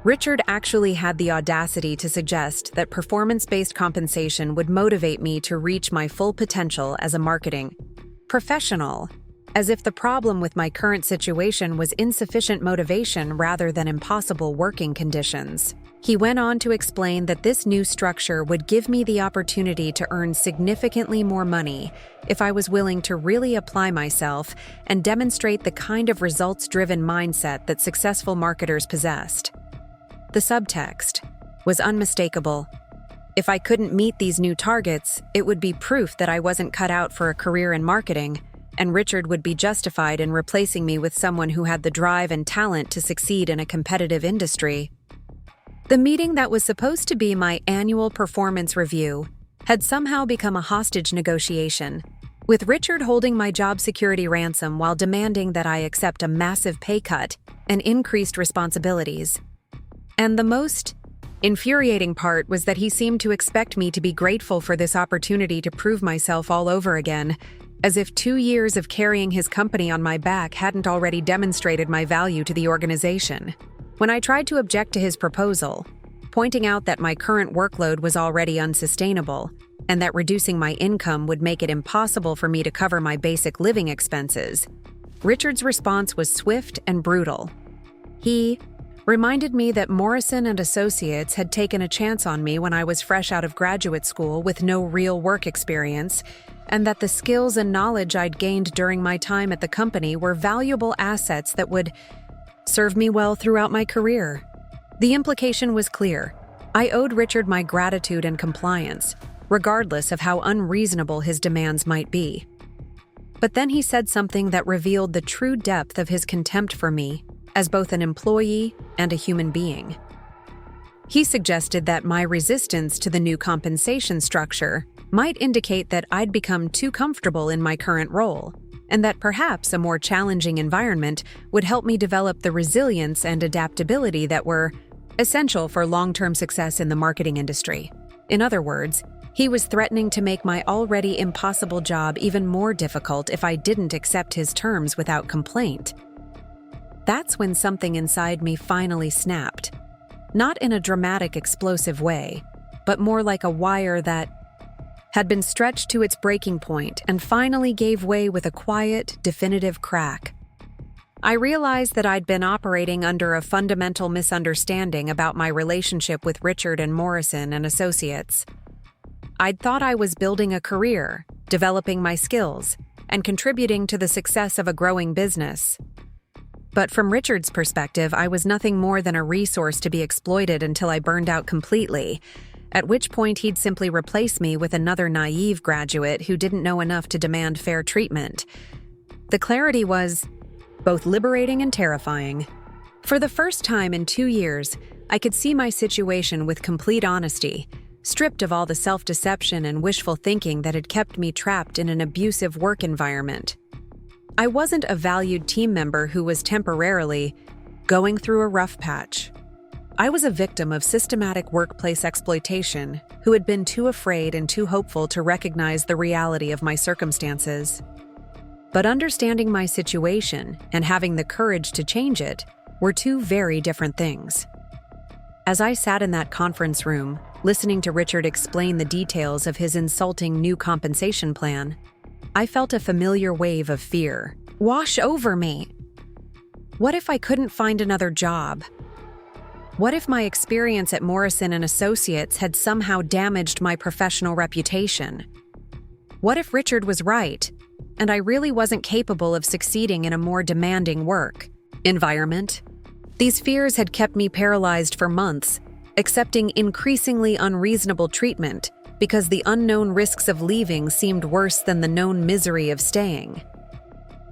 Richard actually had the audacity to suggest that performance-based compensation would motivate me to reach my full potential as a marketing professional, as if the problem with my current situation was insufficient motivation rather than impossible working conditions. He went on to explain that this new structure would give me the opportunity to earn significantly more money if I was willing to really apply myself and demonstrate the kind of results-driven mindset that successful marketers possessed. The subtext was unmistakable. If I couldn't meet these new targets, it would be proof that I wasn't cut out for a career in marketing, and Richard would be justified in replacing me with someone who had the drive and talent to succeed in a competitive industry. The meeting that was supposed to be my annual performance review had somehow become a hostage negotiation, with Richard holding my job security ransom while demanding that I accept a massive pay cut and increased responsibilities. And the most infuriating part was that he seemed to expect me to be grateful for this opportunity to prove myself all over again, as if 2 years of carrying his company on my back hadn't already demonstrated my value to the organization. When I tried to object to his proposal, pointing out that my current workload was already unsustainable and that reducing my income would make it impossible for me to cover my basic living expenses, Richard's response was swift and brutal. He reminded me that Morrison and Associates had taken a chance on me when I was fresh out of graduate school with no real work experience, and that the skills and knowledge I'd gained during my time at the company were valuable assets that would serve me well throughout my career. The implication was clear. I owed Richard my gratitude and compliance, regardless of how unreasonable his demands might be. But then he said something that revealed the true depth of his contempt for me as both an employee and a human being. He suggested that my resistance to the new compensation structure might indicate that I'd become too comfortable in my current role, and that perhaps a more challenging environment would help me develop the resilience and adaptability that were essential for long-term success in the marketing industry. In other words, he was threatening to make my already impossible job even more difficult if I didn't accept his terms without complaint. That's when something inside me finally snapped. Not in a dramatic, explosive way, but more like a wire that had been stretched to its breaking point and finally gave way with a quiet, definitive crack. I realized that I'd been operating under a fundamental misunderstanding about my relationship with Richard and Morrison and Associates. I'd thought I was building a career, developing my skills, and contributing to the success of a growing business. But from Richard's perspective, I was nothing more than a resource to be exploited until I burned out completely, at which point he'd simply replace me with another naive graduate who didn't know enough to demand fair treatment. The clarity was both liberating and terrifying. For the first time in 2 years, I could see my situation with complete honesty, stripped of all the self-deception and wishful thinking that had kept me trapped in an abusive work environment. I wasn't a valued team member who was temporarily going through a rough patch. I was a victim of systematic workplace exploitation who had been too afraid and too hopeful to recognize the reality of my circumstances. But understanding my situation and having the courage to change it were two very different things. As I sat in that conference room, listening to Richard explain the details of his insulting new compensation plan, I felt a familiar wave of fear wash over me. What if I couldn't find another job? What if my experience at Morrison and Associates had somehow damaged my professional reputation? What if Richard was right, and I really wasn't capable of succeeding in a more demanding work environment? These fears had kept me paralyzed for months, accepting increasingly unreasonable treatment because the unknown risks of leaving seemed worse than the known misery of staying.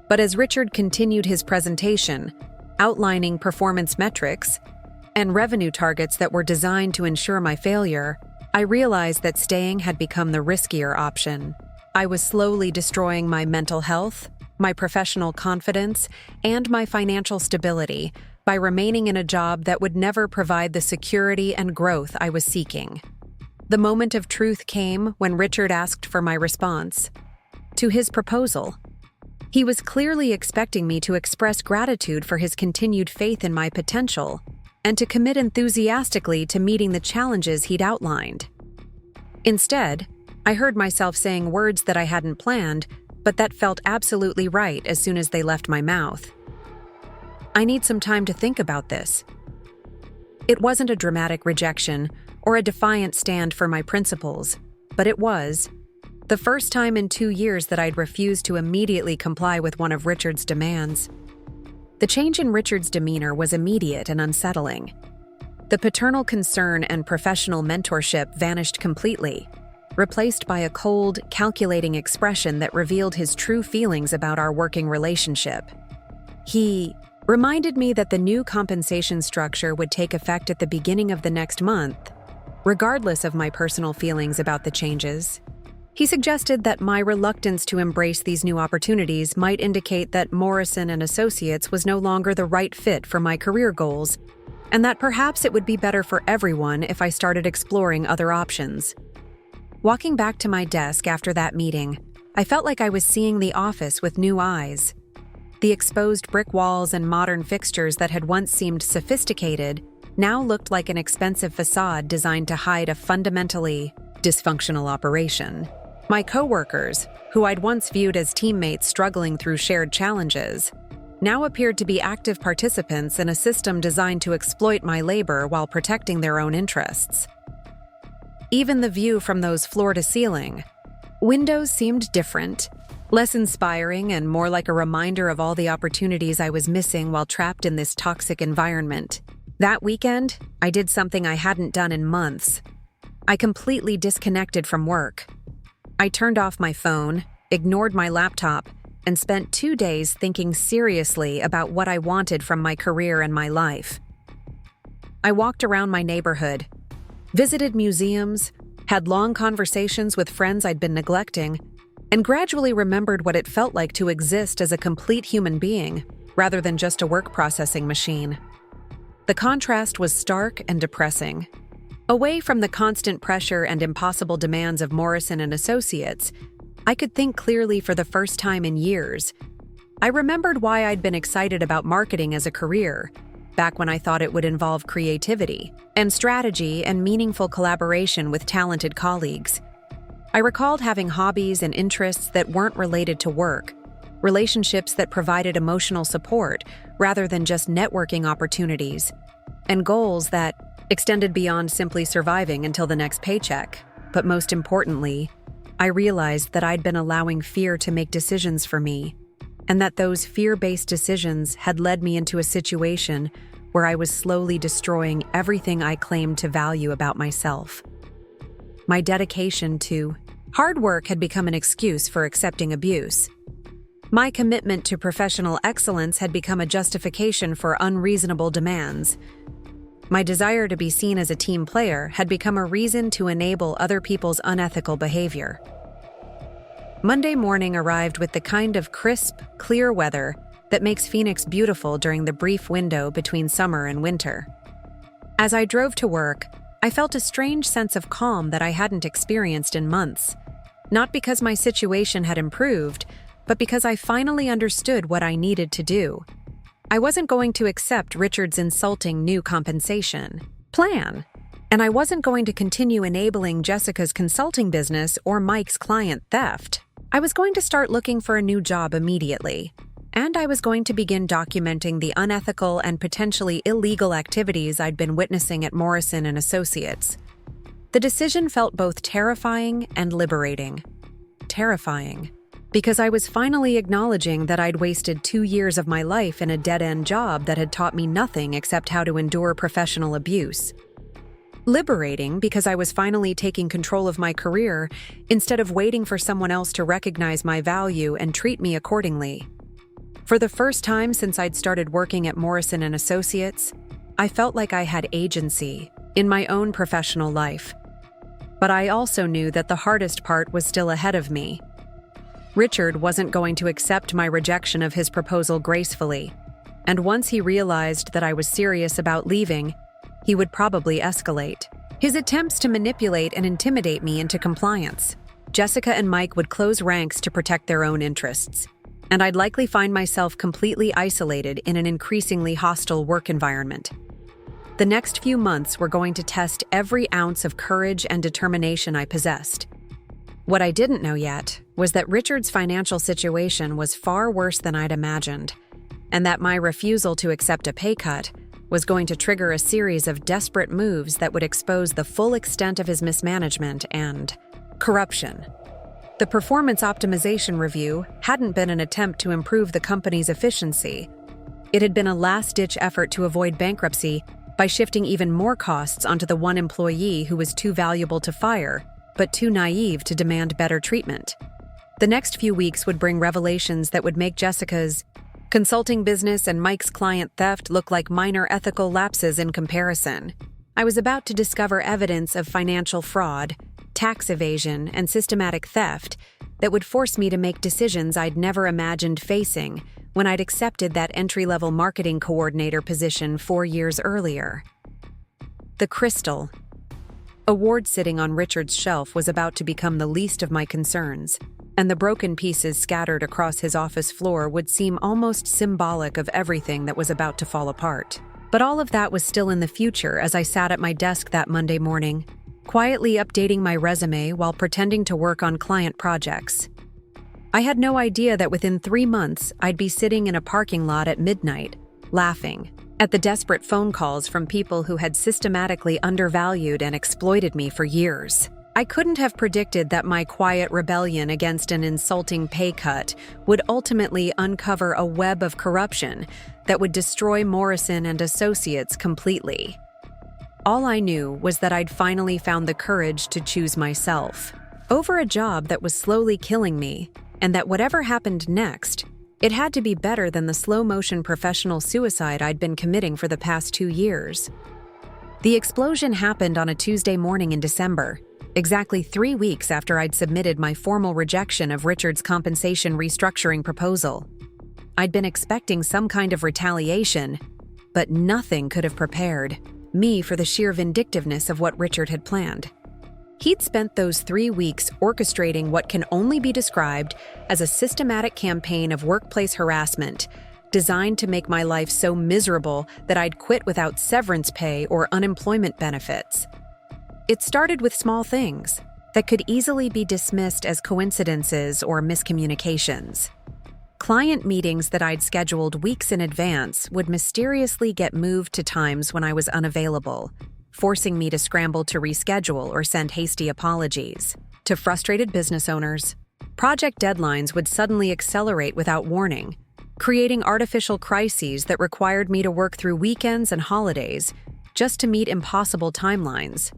But as Richard continued his presentation, outlining performance metrics and revenue targets that were designed to ensure my failure, I realized that staying had become the riskier option. I was slowly destroying my mental health, my professional confidence, and my financial stability, by remaining in a job that would never provide the security and growth I was seeking. The moment of truth came when Richard asked for my response to his proposal. He was clearly expecting me to express gratitude for his continued faith in my potential and to commit enthusiastically to meeting the challenges he'd outlined. Instead, I heard myself saying words that I hadn't planned, but that felt absolutely right as soon as they left my mouth. I need some time to think about this. It wasn't a dramatic rejection or a defiant stand for my principles, but it was the first time in 2 years that I'd refused to immediately comply with one of Richard's demands. The change in Richard's demeanor was immediate and unsettling. The paternal concern and professional mentorship vanished completely, replaced by a cold, calculating expression that revealed his true feelings about our working relationship. He reminded me that the new compensation structure would take effect at the beginning of the next month, regardless of my personal feelings about the changes. He suggested that my reluctance to embrace these new opportunities might indicate that Morrison and Associates was no longer the right fit for my career goals, and that perhaps it would be better for everyone if I started exploring other options. Walking back to my desk after that meeting, I felt like I was seeing the office with new eyes. The exposed brick walls and modern fixtures that had once seemed sophisticated now looked like an expensive facade designed to hide a fundamentally dysfunctional operation. My coworkers, who I'd once viewed as teammates struggling through shared challenges, now appeared to be active participants in a system designed to exploit my labor while protecting their own interests. Even the view from those floor-to-ceiling windows seemed different, less inspiring and more like a reminder of all the opportunities I was missing while trapped in this toxic environment. That weekend, I did something I hadn't done in months. I completely disconnected from work. I turned off my phone, ignored my laptop, and spent 2 days thinking seriously about what I wanted from my career and my life. I walked around my neighborhood, visited museums, had long conversations with friends I'd been neglecting, and gradually remembered what it felt like to exist as a complete human being rather than just a work processing machine. The contrast was stark and depressing. Away from the constant pressure and impossible demands of Morrison and Associates, I could think clearly for the first time in years. I remembered why I'd been excited about marketing as a career, back when I thought it would involve creativity and strategy and meaningful collaboration with talented colleagues. I recalled having hobbies and interests that weren't related to work, relationships that provided emotional support rather than just networking opportunities, and goals that extended beyond simply surviving until the next paycheck. But most importantly, I realized that I'd been allowing fear to make decisions for me, and that those fear-based decisions had led me into a situation where I was slowly destroying everything I claimed to value about myself. My dedication to hard work had become an excuse for accepting abuse. My commitment to professional excellence had become a justification for unreasonable demands. My desire to be seen as a team player had become a reason to enable other people's unethical behavior. Monday morning arrived with the kind of crisp, clear weather that makes Phoenix beautiful during the brief window between summer and winter. As I drove to work, I felt a strange sense of calm that I hadn't experienced in months, not because my situation had improved, but because I finally understood what I needed to do. I wasn't going to accept Richard's insulting new compensation plan, and I wasn't going to continue enabling Jessica's consulting business or Mike's client theft. I was going to start looking for a new job immediately, and I was going to begin documenting the unethical and potentially illegal activities I'd been witnessing at Morrison and Associates. The decision felt both terrifying and liberating. Terrifying, because I was finally acknowledging that I'd wasted 2 years of my life in a dead-end job that had taught me nothing except how to endure professional abuse. Liberating, because I was finally taking control of my career instead of waiting for someone else to recognize my value and treat me accordingly. For the first time since I'd started working at Morrison and Associates, I felt like I had agency in my own professional life. But I also knew that the hardest part was still ahead of me. Richard wasn't going to accept my rejection of his proposal gracefully. And once he realized that I was serious about leaving, he would probably escalate. His attempts to manipulate and intimidate me into compliance. Jessica and Mike would close ranks to protect their own interests, and I'd likely find myself completely isolated in an increasingly hostile work environment. The next few months were going to test every ounce of courage and determination I possessed. What I didn't know yet was that Richard's financial situation was far worse than I'd imagined, and that my refusal to accept a pay cut was going to trigger a series of desperate moves that would expose the full extent of his mismanagement and corruption. The performance optimization review hadn't been an attempt to improve the company's efficiency. It had been a last-ditch effort to avoid bankruptcy by shifting even more costs onto the one employee who was too valuable to fire, but too naive to demand better treatment. The next few weeks would bring revelations that would make Jessica's consulting business and Mike's client theft look like minor ethical lapses in comparison. I was about to discover evidence of financial fraud, tax evasion, and systematic theft that would force me to make decisions I'd never imagined facing when I'd accepted that entry-level marketing coordinator position 4 years earlier. The crystal award sitting on Richard's shelf was about to become the least of my concerns, and the broken pieces scattered across his office floor would seem almost symbolic of everything that was about to fall apart. But all of that was still in the future as I sat at my desk that Monday morning, quietly updating my resume while pretending to work on client projects. I had no idea that within 3 months I'd be sitting in a parking lot at midnight, laughing at the desperate phone calls from people who had systematically undervalued and exploited me for years. I couldn't have predicted that my quiet rebellion against an insulting pay cut would ultimately uncover a web of corruption that would destroy Morrison and Associates completely. All I knew was that I'd finally found the courage to choose myself over a job that was slowly killing me, and that whatever happened next, it had to be better than the slow-motion professional suicide I'd been committing for the past 2 years. The explosion happened on a Tuesday morning in December, exactly 3 weeks after I'd submitted my formal rejection of Richard's compensation restructuring proposal. I'd been expecting some kind of retaliation, but nothing could have prepared me for the sheer vindictiveness of what Richard had planned. He'd spent those 3 weeks orchestrating what can only be described as a systematic campaign of workplace harassment designed to make my life so miserable that I'd quit without severance pay or unemployment benefits. It started with small things that could easily be dismissed as coincidences or miscommunications. Client meetings that I'd scheduled weeks in advance would mysteriously get moved to times when I was unavailable, forcing me to scramble to reschedule or send hasty apologies. To frustrated business owners, project deadlines would suddenly accelerate without warning, creating artificial crises that required me to work through weekends and holidays just to meet impossible timelines.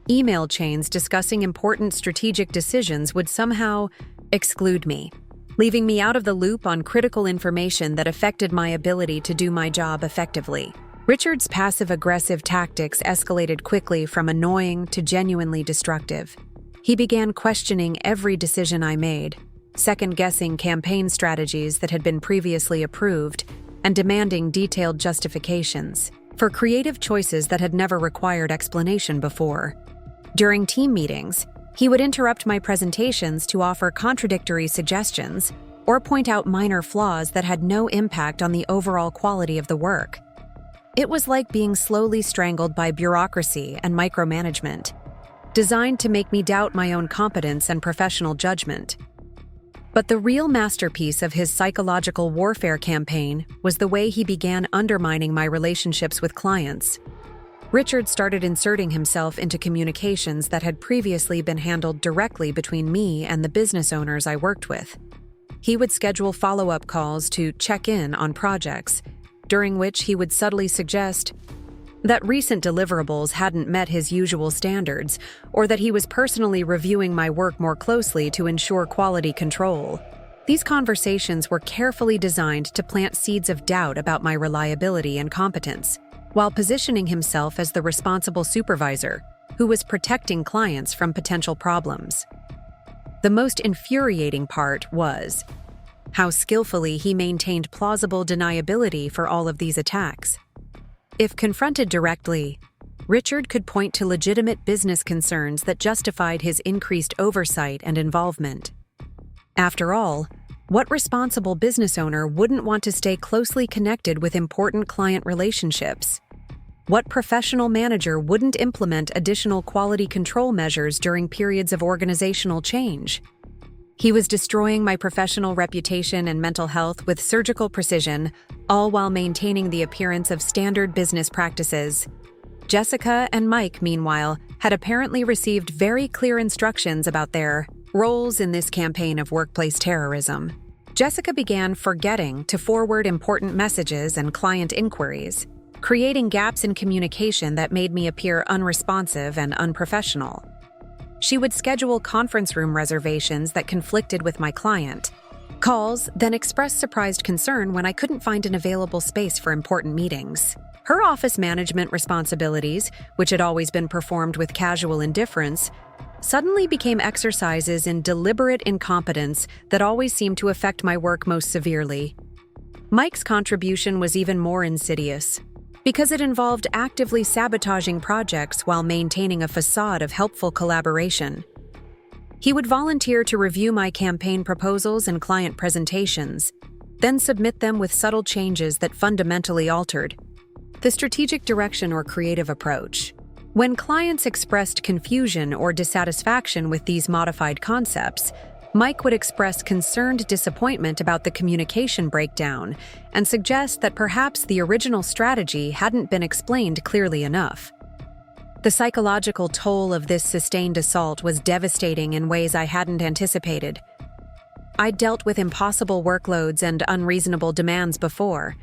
Email chains discussing important strategic decisions would somehow exclude me, leaving me out of the loop on critical information that affected my ability to do my job effectively. Richard's passive-aggressive tactics escalated quickly from annoying to genuinely destructive. He began questioning every decision I made, second-guessing campaign strategies that had been previously approved, and demanding detailed justifications for creative choices that had never required explanation before. During team meetings, he would interrupt my presentations to offer contradictory suggestions or point out minor flaws that had no impact on the overall quality of the work. It was like being slowly strangled by bureaucracy and micromanagement, designed to make me doubt my own competence and professional judgment. But the real masterpiece of his psychological warfare campaign was the way he began undermining my relationships with clients. Richard started inserting himself into communications that had previously been handled directly between me and the business owners I worked with. He would schedule follow-up calls to check in on projects, during which he would subtly suggest that recent deliverables hadn't met his usual standards, or that he was personally reviewing my work more closely to ensure quality control. These conversations were carefully designed to plant seeds of doubt about my reliability and competence, while positioning himself as the responsible supervisor who was protecting clients from potential problems. The most infuriating part was how skillfully he maintained plausible deniability for all of these attacks. If confronted directly, Richard could point to legitimate business concerns that justified his increased oversight and involvement. After all, what responsible business owner wouldn't want to stay closely connected with important client relationships? What professional manager wouldn't implement additional quality control measures during periods of organizational change? He was destroying my professional reputation and mental health with surgical precision, all while maintaining the appearance of standard business practices. Jessica and Mike, meanwhile, had apparently received very clear instructions about their roles in this campaign of workplace terrorism. Jessica began forgetting to forward important messages and client inquiries, creating gaps in communication that made me appear unresponsive and unprofessional. She would schedule conference room reservations that conflicted with my client, calls, then express surprised concern when I couldn't find an available space for important meetings. Her office management responsibilities, which had always been performed with casual indifference, suddenly became exercises in deliberate incompetence that always seemed to affect my work most severely. Mike's contribution was even more insidious, because it involved actively sabotaging projects while maintaining a facade of helpful collaboration. He would volunteer to review my campaign proposals and client presentations, then submit them with subtle changes that fundamentally altered the strategic direction or creative approach. When clients expressed confusion or dissatisfaction with these modified concepts, Mike would express concerned disappointment about the communication breakdown and suggest that perhaps the original strategy hadn't been explained clearly enough. The psychological toll of this sustained assault was devastating in ways I hadn't anticipated. I'd dealt with impossible workloads and unreasonable demands before,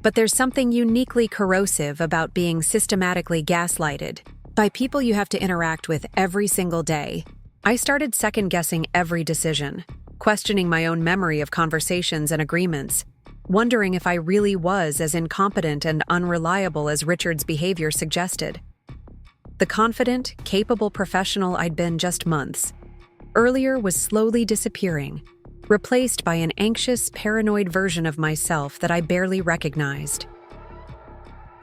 but there's something uniquely corrosive about being systematically gaslighted by people you have to interact with every single day. I started second-guessing every decision, questioning my own memory of conversations and agreements, wondering if I really was as incompetent and unreliable as Richard's behavior suggested. The confident, capable professional I'd been just months earlier was slowly disappearing, replaced by an anxious, paranoid version of myself that I barely recognized.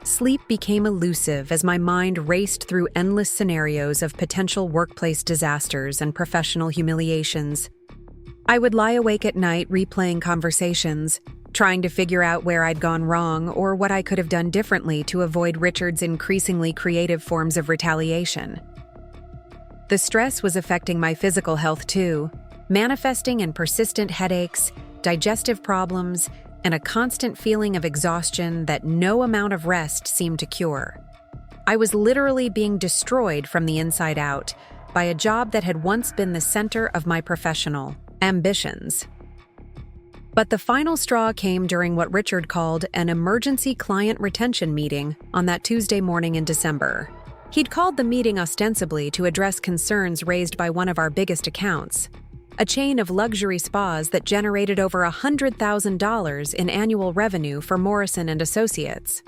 Sleep became elusive as my mind raced through endless scenarios of potential workplace disasters and professional humiliations. I would lie awake at night replaying conversations, trying to figure out where I'd gone wrong or what I could have done differently to avoid Richard's increasingly creative forms of retaliation. The stress was affecting my physical health too, manifesting in persistent headaches, digestive problems, and a constant feeling of exhaustion that no amount of rest seemed to cure. I was literally being destroyed from the inside out by a job that had once been the center of my professional ambitions. But the final straw came during what Richard called an emergency client retention meeting on that Tuesday morning in December. He'd called the meeting ostensibly to address concerns raised by one of our biggest accounts, a chain of luxury spas that generated over $100,000 in annual revenue for Morrison and Associates.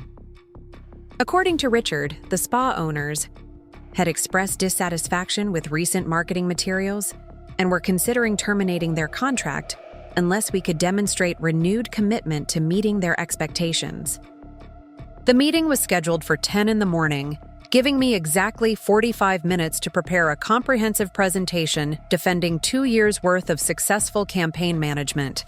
According to Richard, the spa owners had expressed dissatisfaction with recent marketing materials and were considering terminating their contract unless we could demonstrate renewed commitment to meeting their expectations. The meeting was scheduled for 10 in the morning, giving me exactly 45 minutes to prepare a comprehensive presentation defending 2 years' worth of successful campaign management.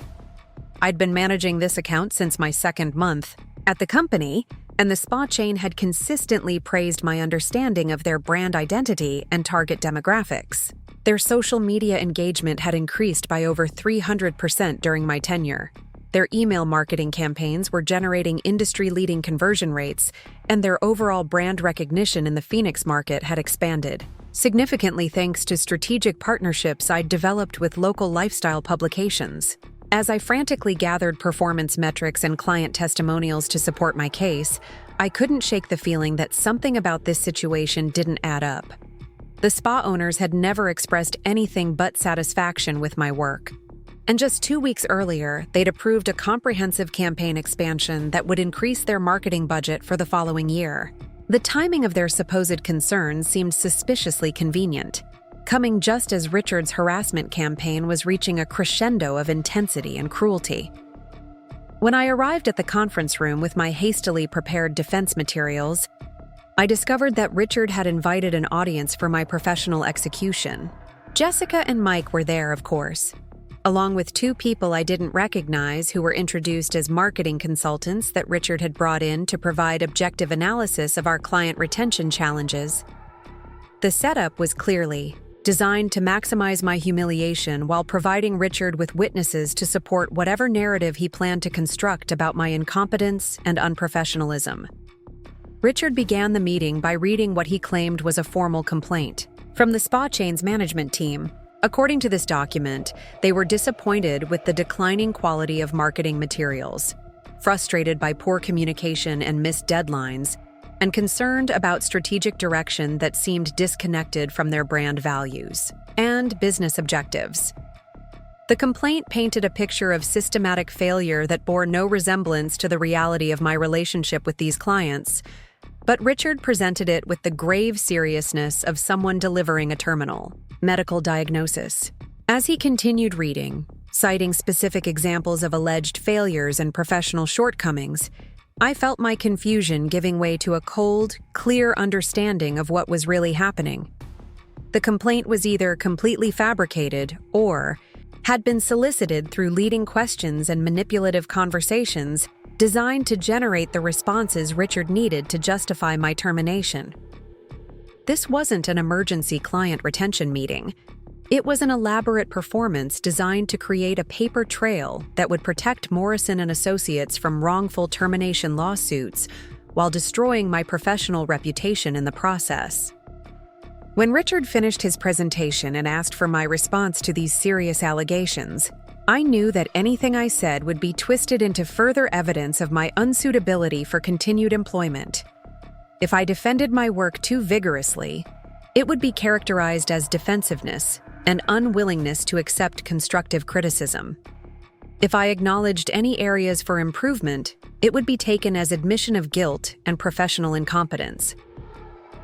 I'd been managing this account since my second month at the company, and the spa chain had consistently praised my understanding of their brand identity and target demographics. Their social media engagement had increased by over 300% during my tenure. Their email marketing campaigns were generating industry-leading conversion rates, and their overall brand recognition in the Phoenix market had expanded, significantly thanks to strategic partnerships I'd developed with local lifestyle publications. As I frantically gathered performance metrics and client testimonials to support my case, I couldn't shake the feeling that something about this situation didn't add up. The spa owners had never expressed anything but satisfaction with my work. And just 2 weeks earlier, they'd approved a comprehensive campaign expansion that would increase their marketing budget for the following year. The timing of their supposed concerns seemed suspiciously convenient, coming just as Richard's harassment campaign was reaching a crescendo of intensity and cruelty. When I arrived at the conference room with my hastily prepared defense materials, I discovered that Richard had invited an audience for my professional execution. Jessica and Mike were there, of course, along with two people I didn't recognize who were introduced as marketing consultants that Richard had brought in to provide objective analysis of our client retention challenges. The setup was clearly designed to maximize my humiliation while providing Richard with witnesses to support whatever narrative he planned to construct about my incompetence and unprofessionalism. Richard began the meeting by reading what he claimed was a formal complaint from the spa chain's management team. According to this document, they were disappointed with the declining quality of marketing materials, frustrated by poor communication and missed deadlines, and concerned about strategic direction that seemed disconnected from their brand values and business objectives. The complaint painted a picture of systematic failure that bore no resemblance to the reality of my relationship with these clients, but Richard presented it with the grave seriousness of someone delivering a terminal medical diagnosis. As he continued reading, citing specific examples of alleged failures and professional shortcomings, I felt my confusion giving way to a cold, clear understanding of what was really happening. The complaint was either completely fabricated or had been solicited through leading questions and manipulative conversations designed to generate the responses Richard needed to justify my termination. This wasn't an emergency client retention meeting. It was an elaborate performance designed to create a paper trail that would protect Morrison and Associates from wrongful termination lawsuits while destroying my professional reputation in the process. When Richard finished his presentation and asked for my response to these serious allegations, I knew that anything I said would be twisted into further evidence of my unsuitability for continued employment. If I defended my work too vigorously, it would be characterized as defensiveness and unwillingness to accept constructive criticism. If I acknowledged any areas for improvement, it would be taken as admission of guilt and professional incompetence.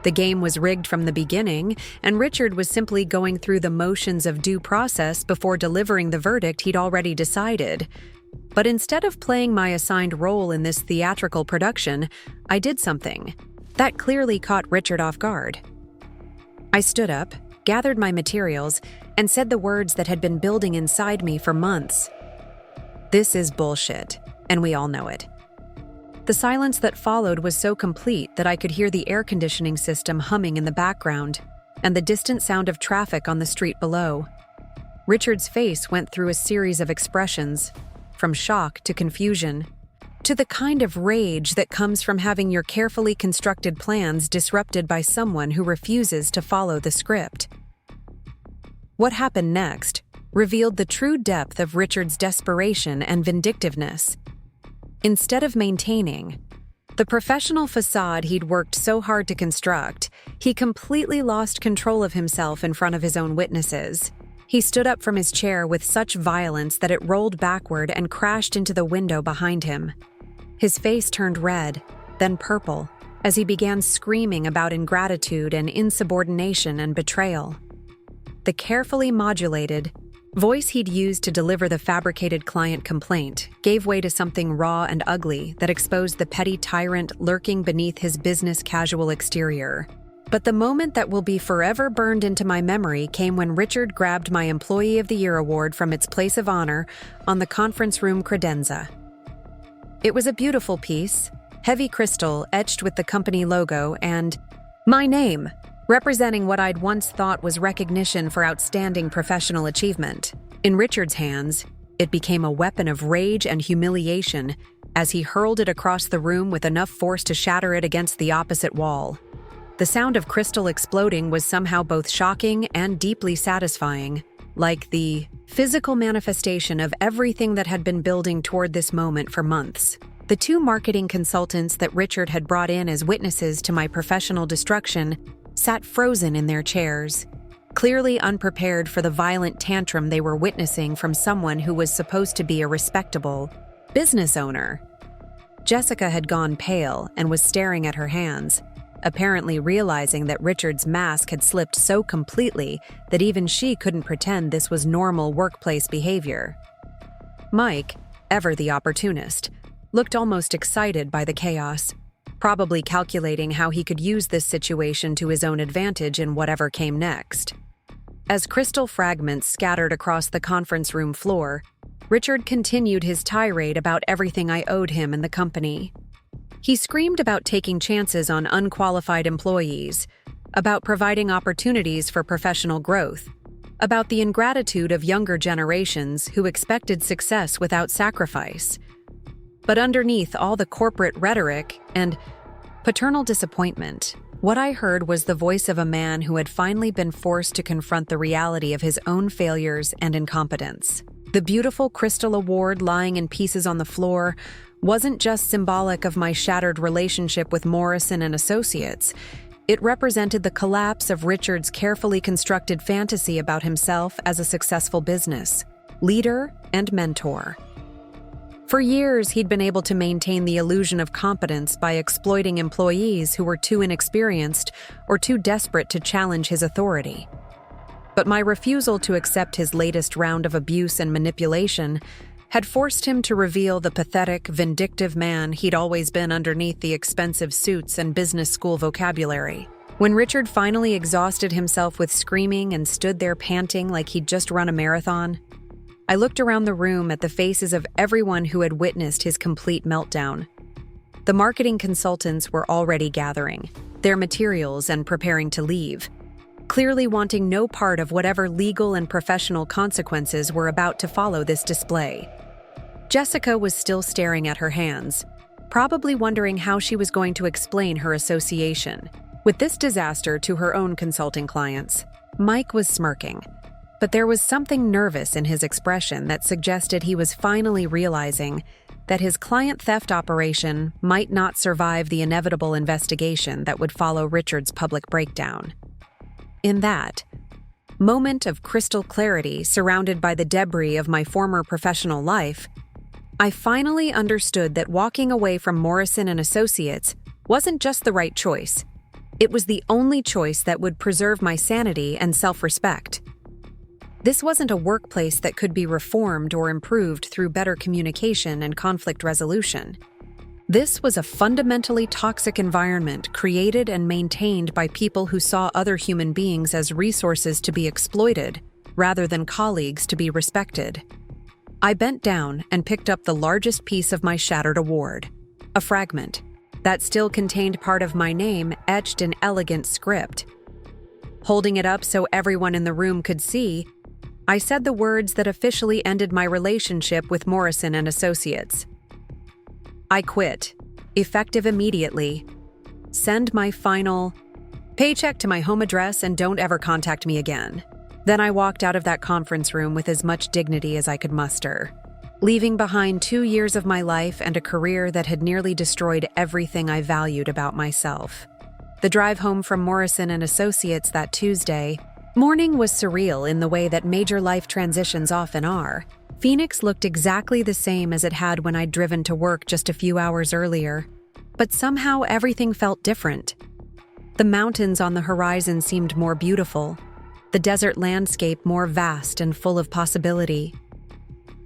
The game was rigged from the beginning, and Richard was simply going through the motions of due process before delivering the verdict he'd already decided. But instead of playing my assigned role in this theatrical production, I did something that clearly caught Richard off guard. I stood up, gathered my materials, and said the words that had been building inside me for months. This is bullshit, and we all know it. The silence that followed was so complete that I could hear the air conditioning system humming in the background and the distant sound of traffic on the street below. Richard's face went through a series of expressions, from shock to confusion, to the kind of rage that comes from having your carefully constructed plans disrupted by someone who refuses to follow the script. What happened next revealed the true depth of Richard's desperation and vindictiveness. Instead of maintaining the professional facade he'd worked so hard to construct, he completely lost control of himself in front of his own witnesses. He stood up from his chair with such violence that it rolled backward and crashed into the window behind him. His face turned red, then purple, as he began screaming about ingratitude and insubordination and betrayal. The carefully modulated voice he'd used to deliver the fabricated client complaint gave way to something raw and ugly that exposed the petty tyrant lurking beneath his business-casual exterior. But the moment that will be forever burned into my memory came when Richard grabbed my Employee of the Year award from its place of honor on the conference room credenza. It was a beautiful piece, heavy crystal etched with the company logo and my name, representing what I'd once thought was recognition for outstanding professional achievement. In Richard's hands, it became a weapon of rage and humiliation as he hurled it across the room with enough force to shatter it against the opposite wall. The sound of crystal exploding was somehow both shocking and deeply satisfying, like the physical manifestation of everything that had been building toward this moment for months. The two marketing consultants that Richard had brought in as witnesses to my professional destruction sat frozen in their chairs, clearly unprepared for the violent tantrum they were witnessing from someone who was supposed to be a respectable business owner. Jessica had gone pale and was staring at her hands, apparently realizing that Richard's mask had slipped so completely that even she couldn't pretend this was normal workplace behavior. Mike, ever the opportunist, looked almost excited by the chaos, probably calculating how he could use this situation to his own advantage in whatever came next. As crystal fragments scattered across the conference room floor, Richard continued his tirade about everything I owed him and the company. He screamed about taking chances on unqualified employees, about providing opportunities for professional growth, about the ingratitude of younger generations who expected success without sacrifice. But underneath all the corporate rhetoric and paternal disappointment, what I heard was the voice of a man who had finally been forced to confront the reality of his own failures and incompetence. The beautiful crystal award lying in pieces on the floor wasn't just symbolic of my shattered relationship with Morrison and Associates. It represented the collapse of Richard's carefully constructed fantasy about himself as a successful business leader and mentor. For years, he'd been able to maintain the illusion of competence by exploiting employees who were too inexperienced or too desperate to challenge his authority. But my refusal to accept his latest round of abuse and manipulation had forced him to reveal the pathetic, vindictive man he'd always been underneath the expensive suits and business school vocabulary. When Richard finally exhausted himself with screaming and stood there panting like he'd just run a marathon, I looked around the room at the faces of everyone who had witnessed his complete meltdown. The marketing consultants were already gathering their materials and preparing to leave, clearly wanting no part of whatever legal and professional consequences were about to follow this display. Jessica was still staring at her hands, probably wondering how she was going to explain her association with this disaster to her own consulting clients. Mike was smirking, but there was something nervous in his expression that suggested he was finally realizing that his client theft operation might not survive the inevitable investigation that would follow Richard's public breakdown. In that moment of crystal clarity surrounded by the debris of my former professional life, I finally understood that walking away from Morrison and Associates wasn't just the right choice. It was the only choice that would preserve my sanity and self-respect. This wasn't a workplace that could be reformed or improved through better communication and conflict resolution. This was a fundamentally toxic environment created and maintained by people who saw other human beings as resources to be exploited rather than colleagues to be respected. I bent down and picked up the largest piece of my shattered award, a fragment that still contained part of my name etched in elegant script. Holding it up so everyone in the room could see, I said the words that officially ended my relationship with Morrison and Associates. I quit, effective immediately. Send my final paycheck to my home address and don't ever contact me again. Then I walked out of that conference room with as much dignity as I could muster, leaving behind 2 years of my life and a career that had nearly destroyed everything I valued about myself. The drive home from Morrison and Associates that Tuesday morning was surreal in the way that major life transitions often are. Phoenix looked exactly the same as it had when I'd driven to work just a few hours earlier, but somehow everything felt different. The mountains on the horizon seemed more beautiful, the desert landscape more vast and full of possibility.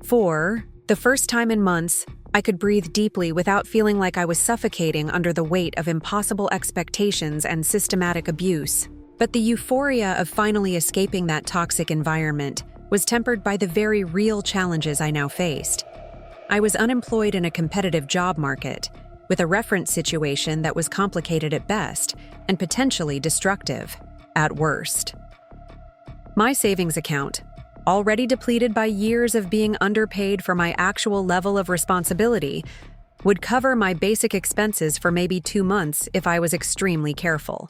For the first time in months, I could breathe deeply without feeling like I was suffocating under the weight of impossible expectations and systematic abuse. But the euphoria of finally escaping that toxic environment was tempered by the very real challenges I now faced. I was unemployed in a competitive job market, with a reference situation that was complicated at best and potentially destructive at worst. My savings account, already depleted by years of being underpaid for my actual level of responsibility, would cover my basic expenses for maybe 2 months if I was extremely careful.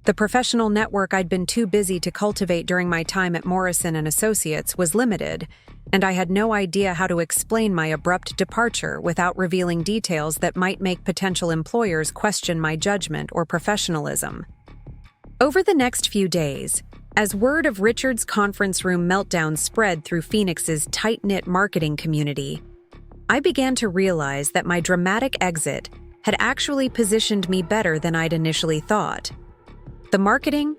The professional network I'd been too busy to cultivate during my time at Morrison and Associates was limited, and I had no idea how to explain my abrupt departure without revealing details that might make potential employers question my judgment or professionalism. Over the next few days, as word of Richard's conference room meltdown spread through Phoenix's tight-knit marketing community, I began to realize that my dramatic exit had actually positioned me better than I'd initially thought. The marketing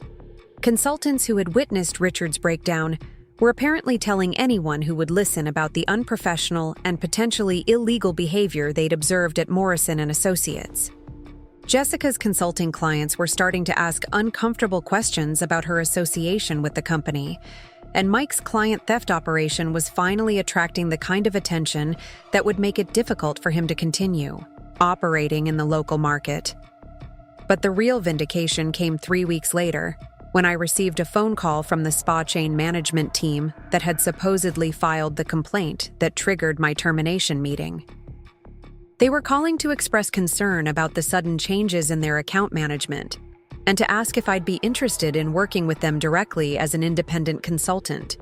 consultants who had witnessed Richard's breakdown were apparently telling anyone who would listen about the unprofessional and potentially illegal behavior they'd observed at Morrison and Associates. Jessica's consulting clients were starting to ask uncomfortable questions about her association with the company, and Mike's client theft operation was finally attracting the kind of attention that would make it difficult for him to continue operating in the local market. But the real vindication came 3 weeks later, when I received a phone call from the spa chain management team that had supposedly filed the complaint that triggered my termination meeting. They were calling to express concern about the sudden changes in their account management and to ask if I'd be interested in working with them directly as an independent consultant.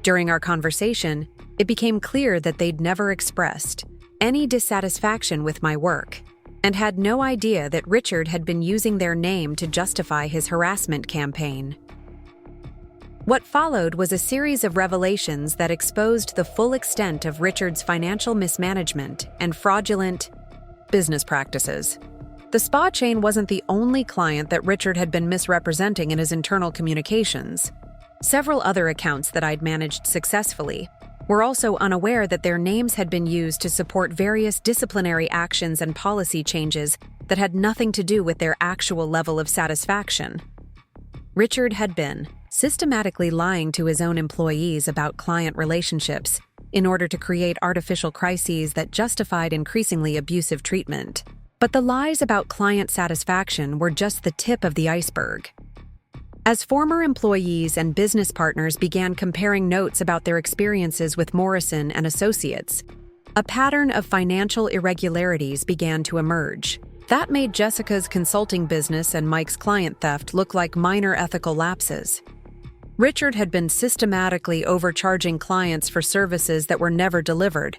During our conversation, it became clear that they'd never expressed any dissatisfaction with my work and had no idea that Richard had been using their name to justify his harassment campaign. What followed was a series of revelations that exposed the full extent of Richard's financial mismanagement and fraudulent business practices. The spa chain wasn't the only client that Richard had been misrepresenting in his internal communications. Several other accounts that I'd managed successfully were also unaware that their names had been used to support various disciplinary actions and policy changes that had nothing to do with their actual level of satisfaction. Richard had been systematically lying to his own employees about client relationships in order to create artificial crises that justified increasingly abusive treatment. But the lies about client satisfaction were just the tip of the iceberg. As former employees and business partners began comparing notes about their experiences with Morrison and Associates, a pattern of financial irregularities began to emerge. That made Jessica's consulting business and Mike's client theft look like minor ethical lapses. Richard had been systematically overcharging clients for services that were never delivered,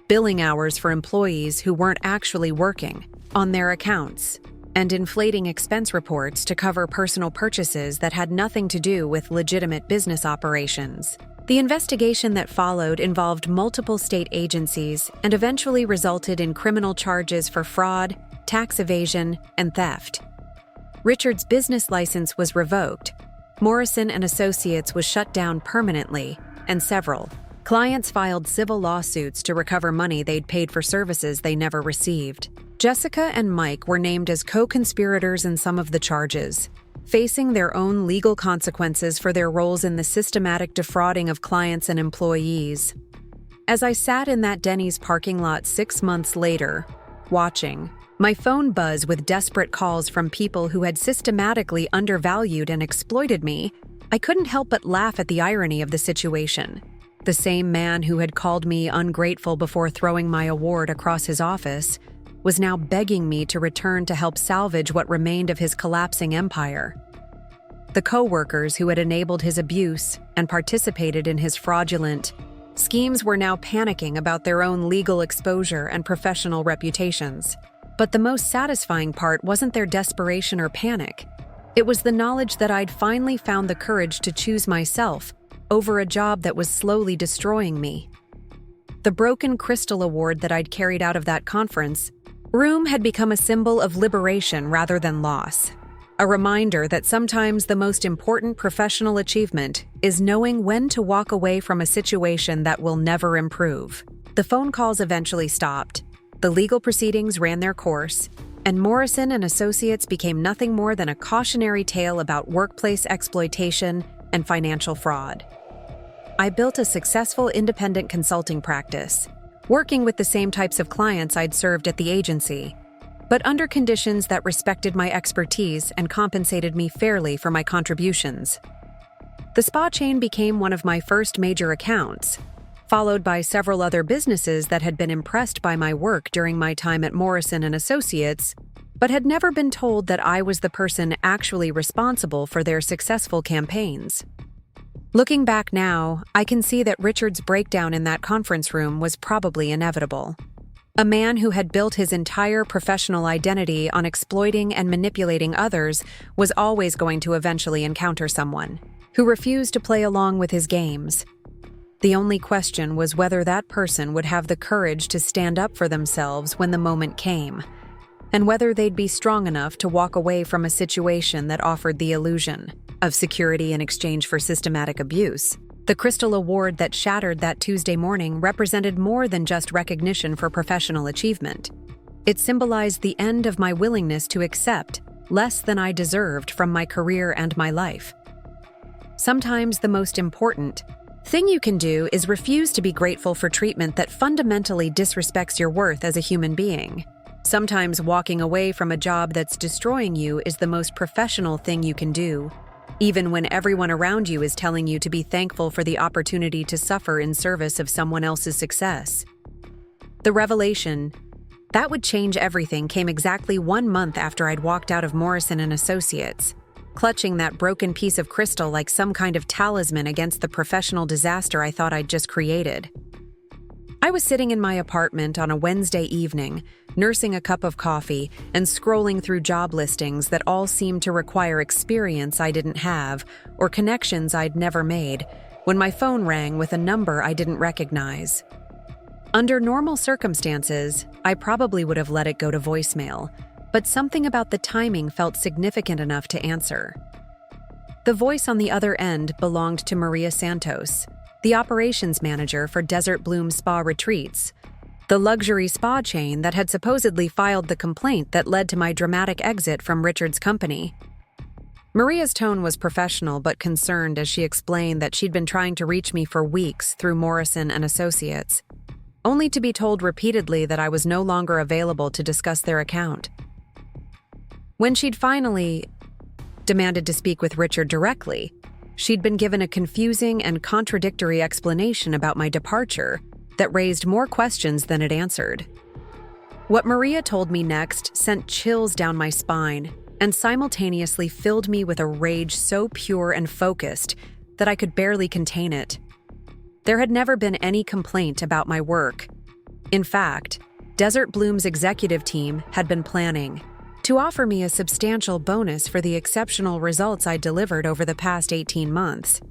billing hours for employees who weren't actually working on their accounts, and inflating expense reports to cover personal purchases that had nothing to do with legitimate business operations. The investigation that followed involved multiple state agencies and eventually resulted in criminal charges for fraud, tax evasion, and theft. Richard's business license was revoked, Morrison and Associates was shut down permanently, and several clients filed civil lawsuits to recover money they'd paid for services they never received. Jessica and Mike were named as co-conspirators in some of the charges, facing their own legal consequences for their roles in the systematic defrauding of clients and employees. As I sat in that Denny's parking lot 6 months later, watching, my phone buzzed with desperate calls from people who had systematically undervalued and exploited me, I couldn't help but laugh at the irony of the situation. The same man who had called me ungrateful before throwing my award across his office was now begging me to return to help salvage what remained of his collapsing empire. The co-workers who had enabled his abuse and participated in his fraudulent schemes were now panicking about their own legal exposure and professional reputations. But the most satisfying part wasn't their desperation or panic. It was the knowledge that I'd finally found the courage to choose myself over a job that was slowly destroying me. The broken crystal award that I'd carried out of that conference room had become a symbol of liberation rather than loss. A reminder that sometimes the most important professional achievement is knowing when to walk away from a situation that will never improve. The phone calls eventually stopped. The legal proceedings ran their course, and Morrison and Associates became nothing more than a cautionary tale about workplace exploitation and financial fraud. I built a successful independent consulting practice, working with the same types of clients I'd served at the agency, but under conditions that respected my expertise and compensated me fairly for my contributions. The spa chain became one of my first major accounts, followed by several other businesses that had been impressed by my work during my time at Morrison and Associates, but had never been told that I was the person actually responsible for their successful campaigns. Looking back now, I can see that Richard's breakdown in that conference room was probably inevitable. A man who had built his entire professional identity on exploiting and manipulating others was always going to eventually encounter someone who refused to play along with his games. The only question was whether that person would have the courage to stand up for themselves when the moment came. and whether they'd be strong enough to walk away from a situation that offered the illusion of security in exchange for systematic abuse. The Crystal Award that shattered that Tuesday morning represented more than just recognition for professional achievement. It symbolized the end of my willingness to accept less than I deserved from my career and my life. Sometimes the most important thing you can do is refuse to be grateful for treatment that fundamentally disrespects your worth as a human being. Sometimes walking away from a job that's destroying you is the most professional thing you can do, even when everyone around you is telling you to be thankful for the opportunity to suffer in service of someone else's success. The revelation that would change everything came exactly 1 month after I'd walked out of Morrison & Associates, clutching that broken piece of crystal like some kind of talisman against the professional disaster I thought I'd just created. I was sitting in my apartment on a Wednesday evening, nursing a cup of coffee and scrolling through job listings that all seemed to require experience I didn't have or connections I'd never made, when my phone rang with a number I didn't recognize. Under normal circumstances, I probably would have let it go to voicemail, but something about the timing felt significant enough to answer. The voice on the other end belonged to Maria Santos, the operations manager for Desert Bloom Spa Retreats, the luxury spa chain that had supposedly filed the complaint that led to my dramatic exit from Richard's company. Maria's tone was professional but concerned as she explained that she'd been trying to reach me for weeks through Morrison & Associates, only to be told repeatedly that I was no longer available to discuss their account. When she'd finally demanded to speak with Richard directly, she'd been given a confusing and contradictory explanation about my departure that raised more questions than it answered. What Maria told me next sent chills down my spine and simultaneously filled me with a rage so pure and focused that I could barely contain it. There had never been any complaint about my work. In fact, Desert Bloom's executive team had been planning to offer me a substantial bonus for the exceptional results I delivered over the past 18 months.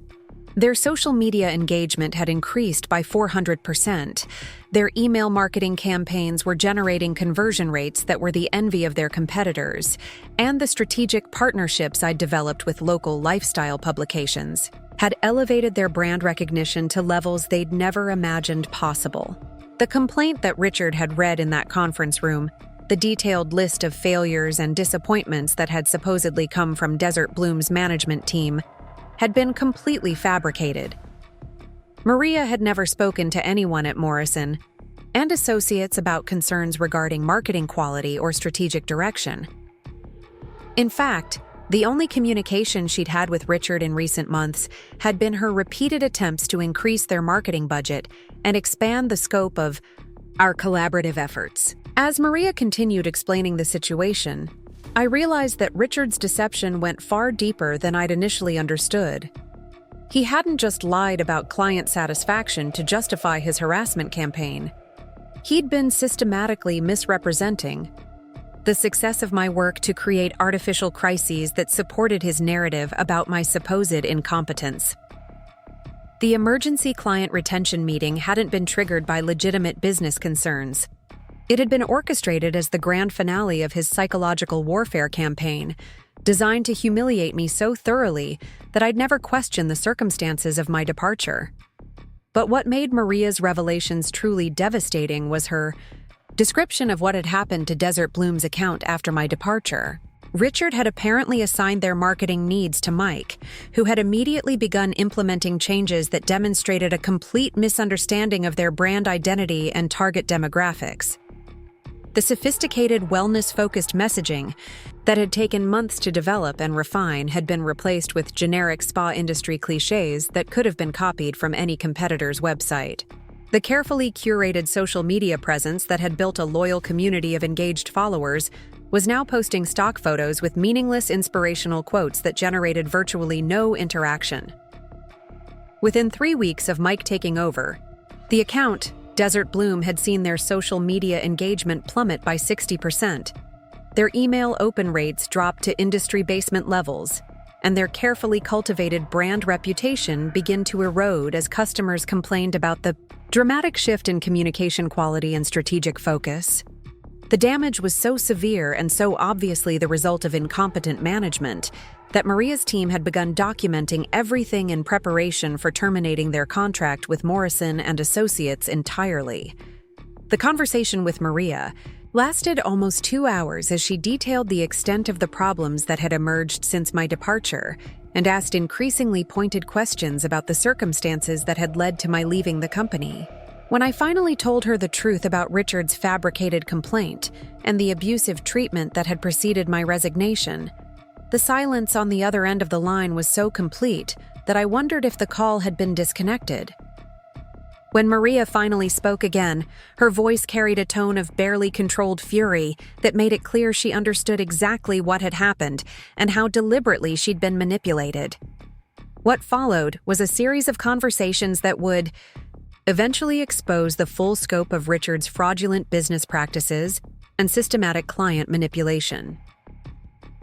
Their social media engagement had increased by 400%. Their email marketing campaigns were generating conversion rates that were the envy of their competitors, and the strategic partnerships I'd developed with local lifestyle publications had elevated their brand recognition to levels they'd never imagined possible. The complaint that Richard had read in that conference room, the detailed list of failures and disappointments that had supposedly come from Desert Bloom's management team, had been completely fabricated. Maria had never spoken to anyone at Morrison & Associates about concerns regarding marketing quality or strategic direction. In fact, the only communication she'd had with Richard in recent months had been her repeated attempts to increase their marketing budget and expand the scope of our collaborative efforts. As Maria continued explaining the situation, I realized that Richard's deception went far deeper than I'd initially understood. He hadn't just lied about client satisfaction to justify his harassment campaign. He'd been systematically misrepresenting the success of my work to create artificial crises that supported his narrative about my supposed incompetence. The emergency client retention meeting hadn't been triggered by legitimate business concerns. It had been orchestrated as the grand finale of his psychological warfare campaign, designed to humiliate me so thoroughly that I'd never questioned the circumstances of my departure. But what made Maria's revelations truly devastating was her description of what had happened to Desert Bloom's account after my departure. Richard had apparently assigned their marketing needs to Mike, who had immediately begun implementing changes that demonstrated a complete misunderstanding of their brand identity and target demographics. The sophisticated, wellness-focused messaging that had taken months to develop and refine had been replaced with generic spa industry cliches that could have been copied from any competitor's website. The carefully curated social media presence that had built a loyal community of engaged followers was now posting stock photos with meaningless inspirational quotes that generated virtually no interaction. Within 3 weeks of Mike taking over, the account, Desert Bloom, had seen their social media engagement plummet by 60%. Their email open rates dropped to industry basement levels, and their carefully cultivated brand reputation began to erode as customers complained about the dramatic shift in communication quality and strategic focus. The damage was so severe and so obviously the result of incompetent management that Maria's team had begun documenting everything in preparation for terminating their contract with Morrison and Associates entirely. The conversation with Maria lasted almost 2 hours as she detailed the extent of the problems that had emerged since my departure and asked increasingly pointed questions about the circumstances that had led to my leaving the company. When I finally told her the truth about Richard's fabricated complaint and the abusive treatment that had preceded my resignation, the silence on the other end of the line was so complete that I wondered if the call had been disconnected. When Maria finally spoke again, her voice carried a tone of barely controlled fury that made it clear she understood exactly what had happened and how deliberately she'd been manipulated. What followed was a series of conversations that would eventually expose the full scope of Richard's fraudulent business practices and systematic client manipulation.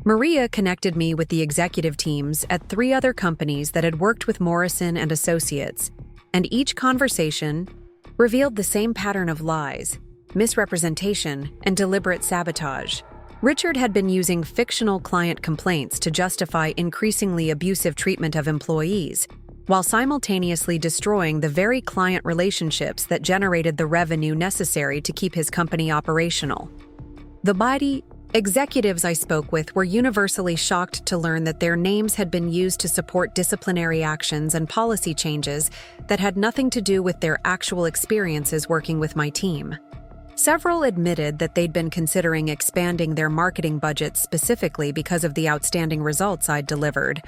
Maria connected me with the executive teams at 3 other companies that had worked with Morrison and Associates, and each conversation revealed the same pattern of lies, misrepresentation, and deliberate sabotage. Richard had been using fictional client complaints to justify increasingly abusive treatment of employees, while simultaneously destroying the very client relationships that generated the revenue necessary to keep his company operational. The body executives I spoke with were universally shocked to learn that their names had been used to support disciplinary actions and policy changes that had nothing to do with their actual experiences working with my team. Several admitted that they'd been considering expanding their marketing budgets specifically because of the outstanding results I'd delivered,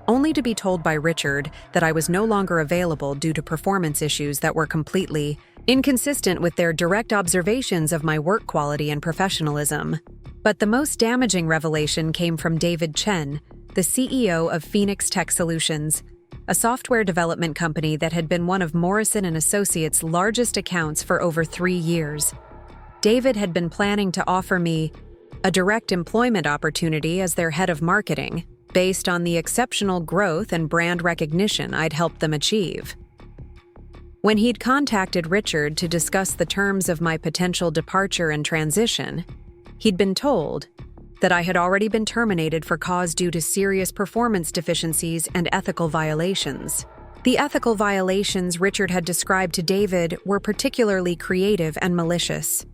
only to be told by Richard that I was no longer available due to performance issues that were completely inconsistent with their direct observations of my work quality and professionalism. But the most damaging revelation came from David Chen, the CEO of Phoenix Tech Solutions, a software development company that had been one of Morrison and Associates' largest accounts for over 3 years. David had been planning to offer me a direct employment opportunity as their head of marketing, based on the exceptional growth and brand recognition I'd helped them achieve. When he'd contacted Richard to discuss the terms of my potential departure and transition, he'd been told that I had already been terminated for cause due to serious performance deficiencies and ethical violations. The ethical violations Richard had described to David were particularly creative and malicious.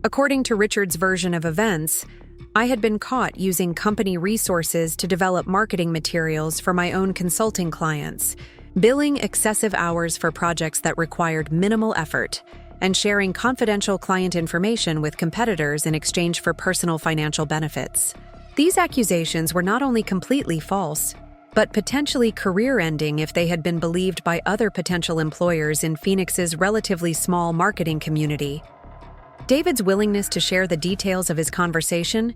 According to Richard's version of events, I had been caught using company resources to develop marketing materials for my own consulting clients, billing excessive hours for projects that required minimal effort, and sharing confidential client information with competitors in exchange for personal financial benefits. These accusations were not only completely false, but potentially career-ending if they had been believed by other potential employers in Phoenix's relatively small marketing community. David's willingness to share the details of his conversation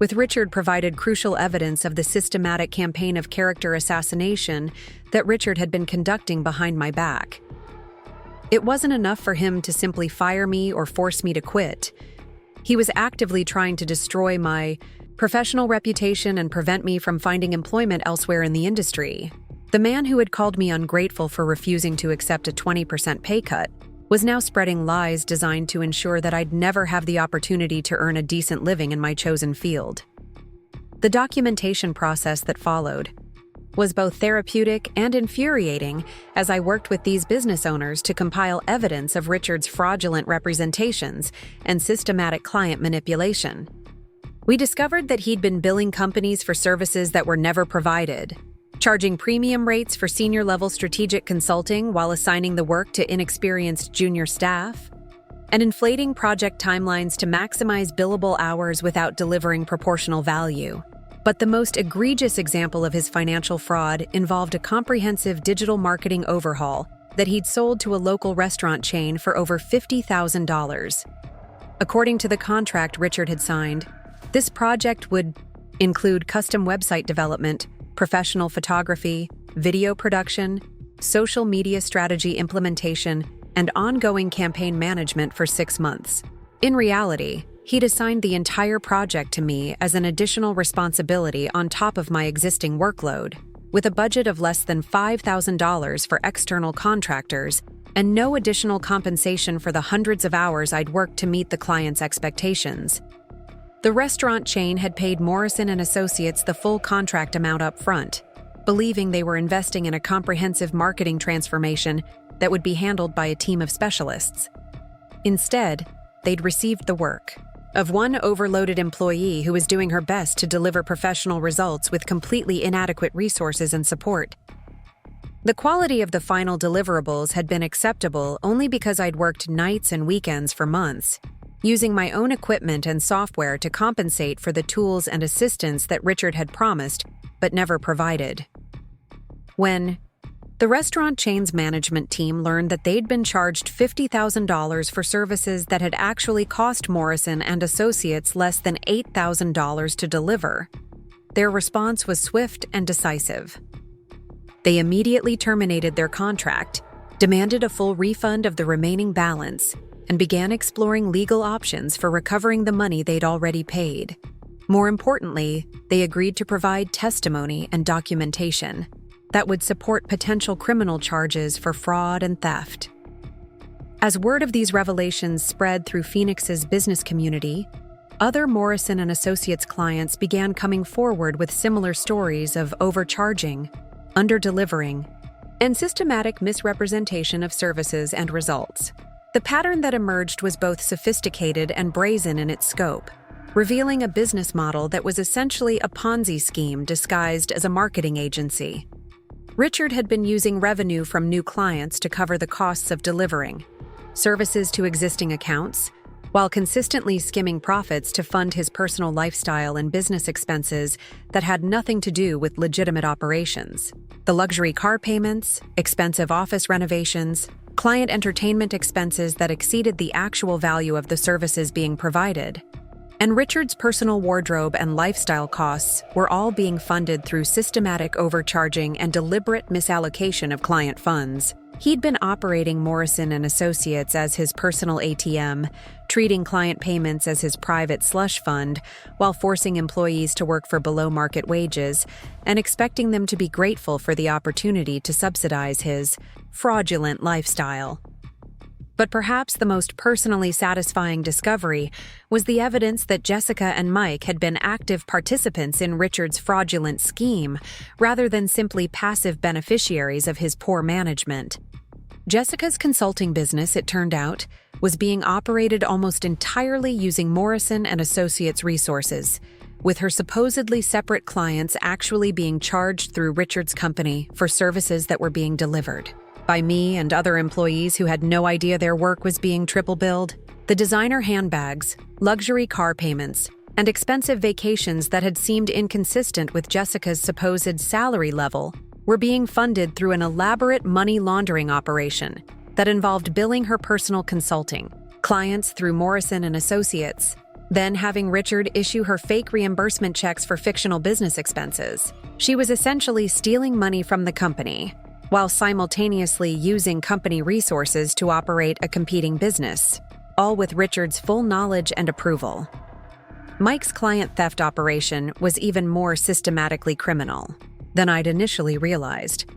with Richard provided crucial evidence of the systematic campaign of character assassination that Richard had been conducting behind my back. It wasn't enough for him to simply fire me or force me to quit. He was actively trying to destroy my professional reputation and prevent me from finding employment elsewhere in the industry. The man who had called me ungrateful for refusing to accept a 20% pay cut was now spreading lies designed to ensure that I'd never have the opportunity to earn a decent living in my chosen field. The documentation process that followed was both therapeutic and infuriating as I worked with these business owners to compile evidence of Richard's fraudulent representations and systematic client manipulation. We discovered that he'd been billing companies for services that were never provided, charging premium rates for senior-level strategic consulting while assigning the work to inexperienced junior staff, and inflating project timelines to maximize billable hours without delivering proportional value. But the most egregious example of his financial fraud involved a comprehensive digital marketing overhaul that he'd sold to a local restaurant chain for over $50,000. According to the contract Richard had signed, this project would include custom website development, professional photography, video production, social media strategy implementation, and ongoing campaign management for 6 months. In reality, he'd assigned the entire project to me as an additional responsibility on top of my existing workload, with a budget of less than $5,000 for external contractors and no additional compensation for the hundreds of hours I'd worked to meet the client's expectations. The restaurant chain had paid Morrison and Associates the full contract amount up front, believing they were investing in a comprehensive marketing transformation that would be handled by a team of specialists. Instead, they'd received the work of one overloaded employee who was doing her best to deliver professional results with completely inadequate resources and support. The quality of the final deliverables had been acceptable only because I'd worked nights and weekends for months, using my own equipment and software to compensate for the tools and assistance that Richard had promised but never provided. When the restaurant chain's management team learned that they'd been charged $50,000 for services that had actually cost Morrison and Associates less than $8,000 to deliver, their response was swift and decisive. They immediately terminated their contract, demanded a full refund of the remaining balance, and began exploring legal options for recovering the money they'd already paid. More importantly, they agreed to provide testimony and documentation that would support potential criminal charges for fraud and theft. As word of these revelations spread through Phoenix's business community, other Morrison and Associates clients began coming forward with similar stories of overcharging, under-delivering, and systematic misrepresentation of services and results. The pattern that emerged was both sophisticated and brazen in its scope, revealing a business model that was essentially a Ponzi scheme disguised as a marketing agency. Richard had been using revenue from new clients to cover the costs of delivering services to existing accounts, while consistently skimming profits to fund his personal lifestyle and business expenses that had nothing to do with legitimate operations. The luxury car payments, expensive office renovations, client entertainment expenses that exceeded the actual value of the services being provided, and Richard's personal wardrobe and lifestyle costs were all being funded through systematic overcharging and deliberate misallocation of client funds. He'd been operating Morrison and Associates as his personal ATM, treating client payments as his private slush fund, while forcing employees to work for below-market wages and expecting them to be grateful for the opportunity to subsidize his fraudulent lifestyle. But perhaps the most personally satisfying discovery was the evidence that Jessica and Mike had been active participants in Richard's fraudulent scheme, rather than simply passive beneficiaries of his poor management. Jessica's consulting business, it turned out, was being operated almost entirely using Morrison and Associates resources, with her supposedly separate clients actually being charged through Richard's company for services that were being delivered by me and other employees who had no idea their work was being triple billed. The designer handbags, luxury car payments, and expensive vacations that had seemed inconsistent with Jessica's supposed salary level were being funded through an elaborate money laundering operation that involved billing her personal consulting clients through Morrison and Associates, then having Richard issue her fake reimbursement checks for fictional business expenses. She was essentially stealing money from the company, while simultaneously using company resources to operate a competing business, all with Richard's full knowledge and approval. Mike's client theft operation was even more systematically criminal than I'd initially realized.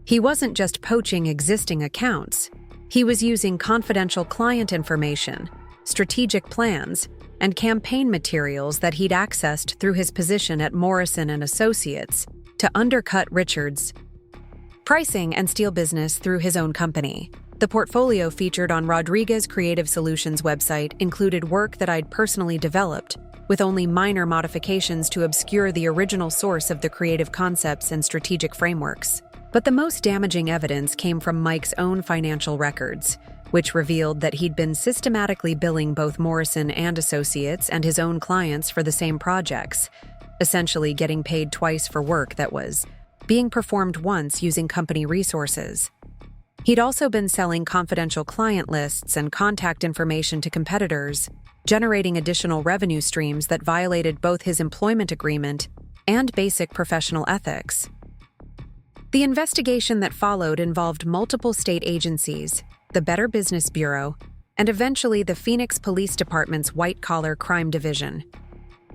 He wasn't just poaching existing accounts. He was using confidential client information, strategic plans, and campaign materials that he'd accessed through his position at Morrison and Associates to undercut Richard's pricing and steal business through his own company. The portfolio featured on Rodriguez Creative Solutions' website included work that I'd personally developed, with only minor modifications to obscure the original source of the creative concepts and strategic frameworks. But the most damaging evidence came from Mike's own financial records, which revealed that he'd been systematically billing both Morrison and Associates and his own clients for the same projects, essentially getting paid twice for work that was being performed once using company resources. He'd also been selling confidential client lists and contact information to competitors, generating additional revenue streams that violated both his employment agreement and basic professional ethics. The investigation that followed involved multiple state agencies, the Better Business Bureau, and eventually the Phoenix Police Department's white-collar crime division.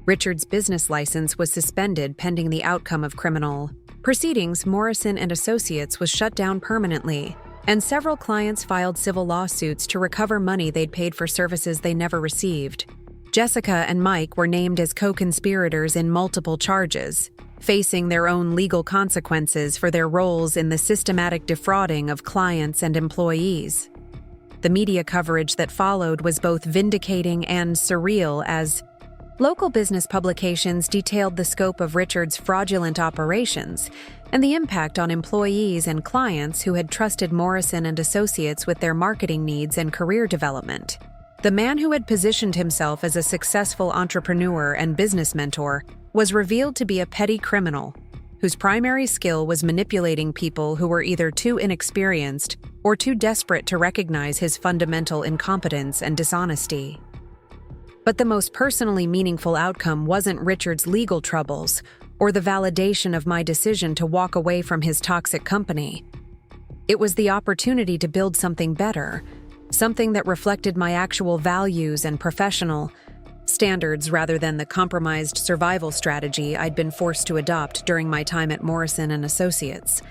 Richard's business license was suspended pending the outcome of criminal proceedings. Morrison and Associates was shut down permanently, and several clients filed civil lawsuits to recover money they'd paid for services they never received. Jessica and Mike were named as co-conspirators in multiple charges, facing their own legal consequences for their roles in the systematic defrauding of clients and employees. The media coverage that followed was both vindicating and surreal, as local business publications detailed the scope of Richard's fraudulent operations and the impact on employees and clients who had trusted Morrison and Associates with their marketing needs and career development. The man who had positioned himself as a successful entrepreneur and business mentor was revealed to be a petty criminal whose primary skill was manipulating people who were either too inexperienced or too desperate to recognize his fundamental incompetence and dishonesty. But the most personally meaningful outcome wasn't Richard's legal troubles or the validation of my decision to walk away from his toxic company. It was the opportunity to build something better, something that reflected my actual values and professional standards rather than the compromised survival strategy I'd been forced to adopt during my time at Morrison and Associates.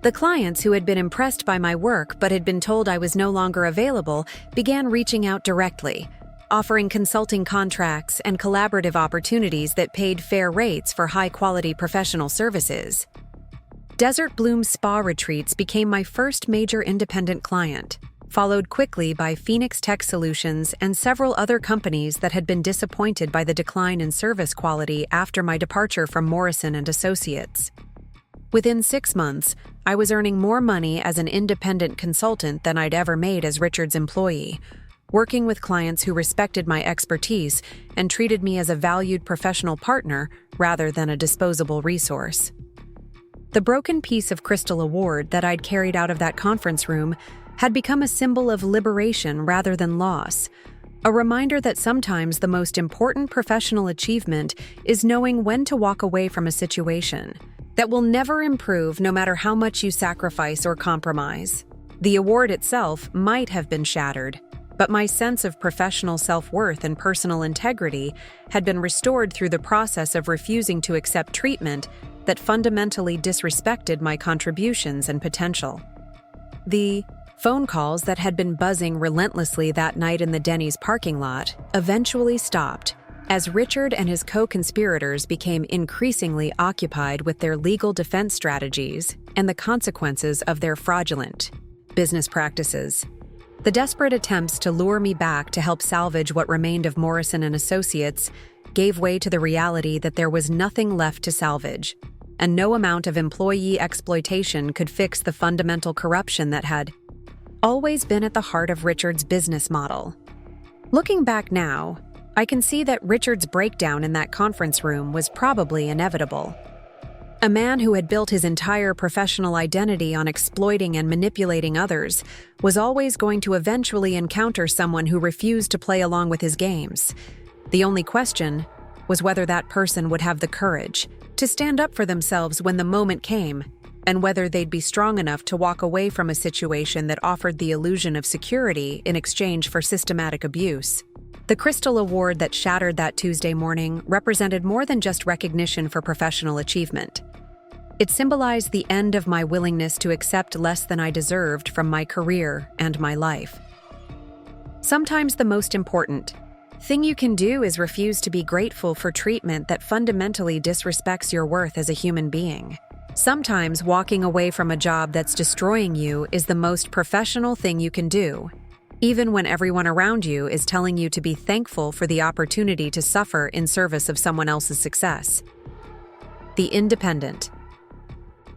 The clients who had been impressed by my work but had been told I was no longer available began reaching out directly, offering consulting contracts and collaborative opportunities that paid fair rates for high-quality professional services. Desert Bloom Spa Retreats became my first major independent client, followed quickly by Phoenix Tech Solutions and several other companies that had been disappointed by the decline in service quality after my departure from Morrison and Associates. Within 6 months, I was earning more money as an independent consultant than I'd ever made as Richard's employee, working with clients who respected my expertise and treated me as a valued professional partner rather than a disposable resource. The broken piece of crystal award that I'd carried out of that conference room had become a symbol of liberation rather than loss, a reminder that sometimes the most important professional achievement is knowing when to walk away from a situation that will never improve no matter how much you sacrifice or compromise. The award itself might have been shattered, but my sense of professional self-worth and personal integrity had been restored through the process of refusing to accept treatment that fundamentally disrespected my contributions and potential. The phone calls that had been buzzing relentlessly that night in the Denny's parking lot eventually stopped, as Richard and his co-conspirators became increasingly occupied with their legal defense strategies and the consequences of their fraudulent business practices. The desperate attempts to lure me back to help salvage what remained of Morrison and Associates gave way to the reality that there was nothing left to salvage, and no amount of employee exploitation could fix the fundamental corruption that had always been at the heart of Richard's business model. Looking back now, I can see that Richard's breakdown in that conference room was probably inevitable. A man who had built his entire professional identity on exploiting and manipulating others was always going to eventually encounter someone who refused to play along with his games. The only question was whether that person would have the courage to stand up for themselves when the moment came, and whether they'd be strong enough to walk away from a situation that offered the illusion of security in exchange for systematic abuse. The Crystal Award that shattered that Tuesday morning represented more than just recognition for professional achievement. It symbolized the end of my willingness to accept less than I deserved from my career and my life. Sometimes the most important thing you can do is refuse to be grateful for treatment that fundamentally disrespects your worth as a human being. Sometimes walking away from a job that's destroying you is the most professional thing you can do, even when everyone around you is telling you to be thankful for the opportunity to suffer in service of someone else's success. The independent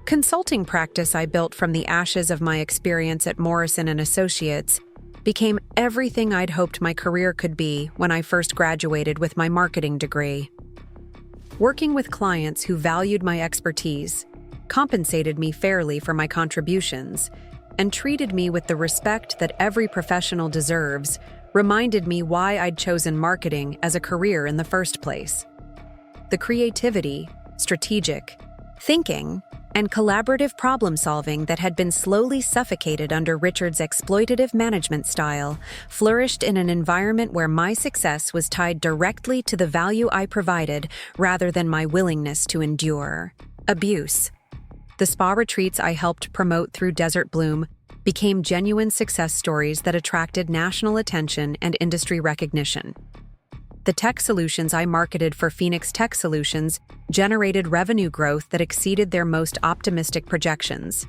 consulting practice I built from the ashes of my experience at Morrison and Associates became everything I'd hoped my career could be when I first graduated with my marketing degree. Working with clients who valued my expertise, compensated me fairly for my contributions, and treated me with the respect that every professional deserves reminded me why I'd chosen marketing as a career in the first place. The creativity, strategic thinking, and collaborative problem-solving that had been slowly suffocated under Richard's exploitative management style flourished in an environment where my success was tied directly to the value I provided rather than my willingness to endure abuse. The spa retreats I helped promote through Desert Bloom became genuine success stories that attracted national attention and industry recognition. The tech solutions I marketed for Phoenix Tech Solutions generated revenue growth that exceeded their most optimistic projections.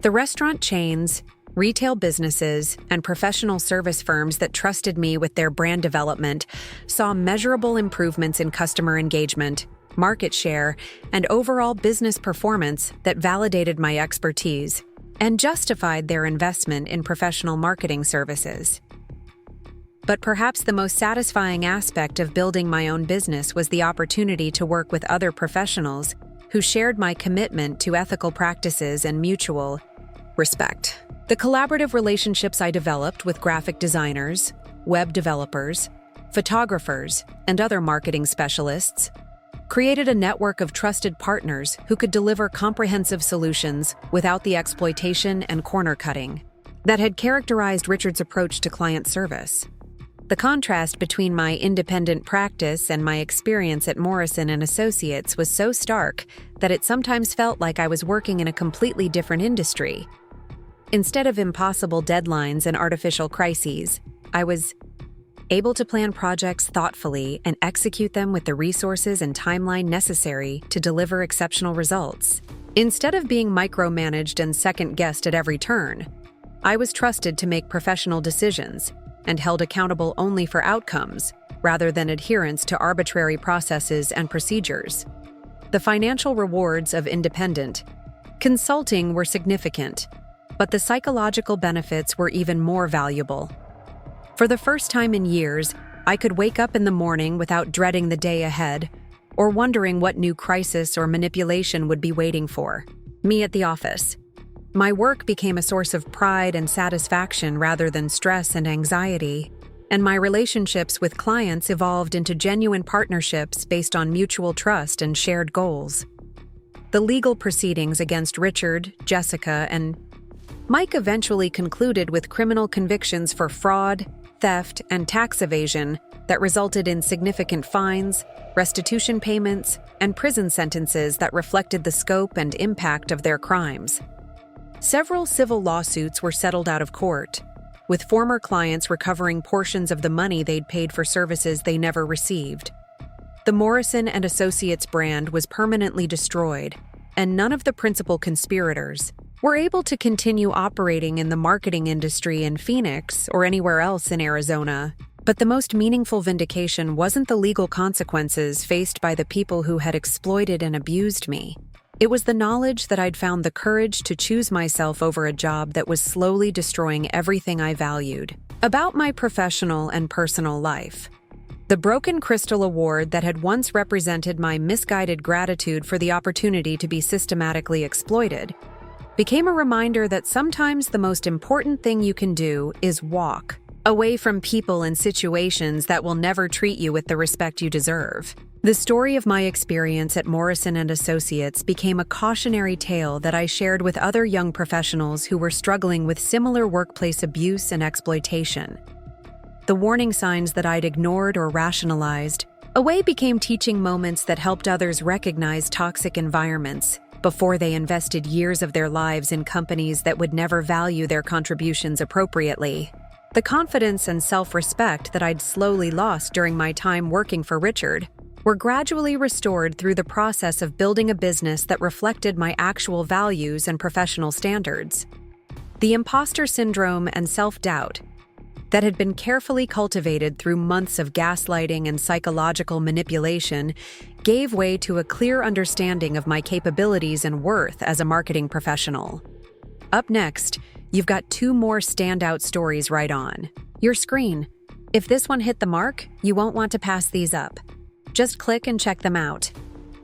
The restaurant chains, retail businesses, and professional service firms that trusted me with their brand development saw measurable improvements in customer engagement, market share, and overall business performance that validated my expertise and justified their investment in professional marketing services. But perhaps the most satisfying aspect of building my own business was the opportunity to work with other professionals who shared my commitment to ethical practices and mutual respect. The collaborative relationships I developed with graphic designers, web developers, photographers, and other marketing specialists created a network of trusted partners who could deliver comprehensive solutions without the exploitation and corner cutting that had characterized Richard's approach to client service. The contrast between my independent practice and my experience at Morrison & Associates was so stark that it sometimes felt like I was working in a completely different industry. Instead of impossible deadlines and artificial crises, I was able to plan projects thoughtfully and execute them with the resources and timeline necessary to deliver exceptional results. Instead of being micromanaged and second-guessed at every turn, I was trusted to make professional decisions and held accountable only for outcomes rather than adherence to arbitrary processes and procedures. The financial rewards of independent consulting were significant, but the psychological benefits were even more valuable. For the first time in years, I could wake up in the morning without dreading the day ahead or wondering what new crisis or manipulation would be waiting for me at the office. My work became a source of pride and satisfaction rather than stress and anxiety, and my relationships with clients evolved into genuine partnerships based on mutual trust and shared goals. The legal proceedings against Richard, Jessica, and Mike eventually concluded with criminal convictions for fraud, theft, and tax evasion that resulted in significant fines, restitution payments, and prison sentences that reflected the scope and impact of their crimes. Several civil lawsuits were settled out of court, with former clients recovering portions of the money they'd paid for services they never received. The Morrison & Associates brand was permanently destroyed, and none of the principal conspirators were able to continue operating in the marketing industry in Phoenix or anywhere else in Arizona. But the most meaningful vindication wasn't the legal consequences faced by the people who had exploited and abused me. It was the knowledge that I'd found the courage to choose myself over a job that was slowly destroying everything I valued about my professional and personal life. The Broken Crystal Award that had once represented my misguided gratitude for the opportunity to be systematically exploited became a reminder that sometimes the most important thing you can do is walk away from people and situations that will never treat you with the respect you deserve. The story of my experience at Morrison & Associates became a cautionary tale that I shared with other young professionals who were struggling with similar workplace abuse and exploitation. The warning signs that I'd ignored or rationalized away became teaching moments that helped others recognize toxic environments before they invested years of their lives in companies that would never value their contributions appropriately. The confidence and self-respect that I'd slowly lost during my time working for Richard were gradually restored through the process of building a business that reflected my actual values and professional standards. The imposter syndrome and self-doubt that had been carefully cultivated through months of gaslighting and psychological manipulation gave way to a clear understanding of my capabilities and worth as a marketing professional. Up next, you've got 2 more standout stories right on your screen. If this one hit the mark, you won't want to pass these up. Just click and check them out.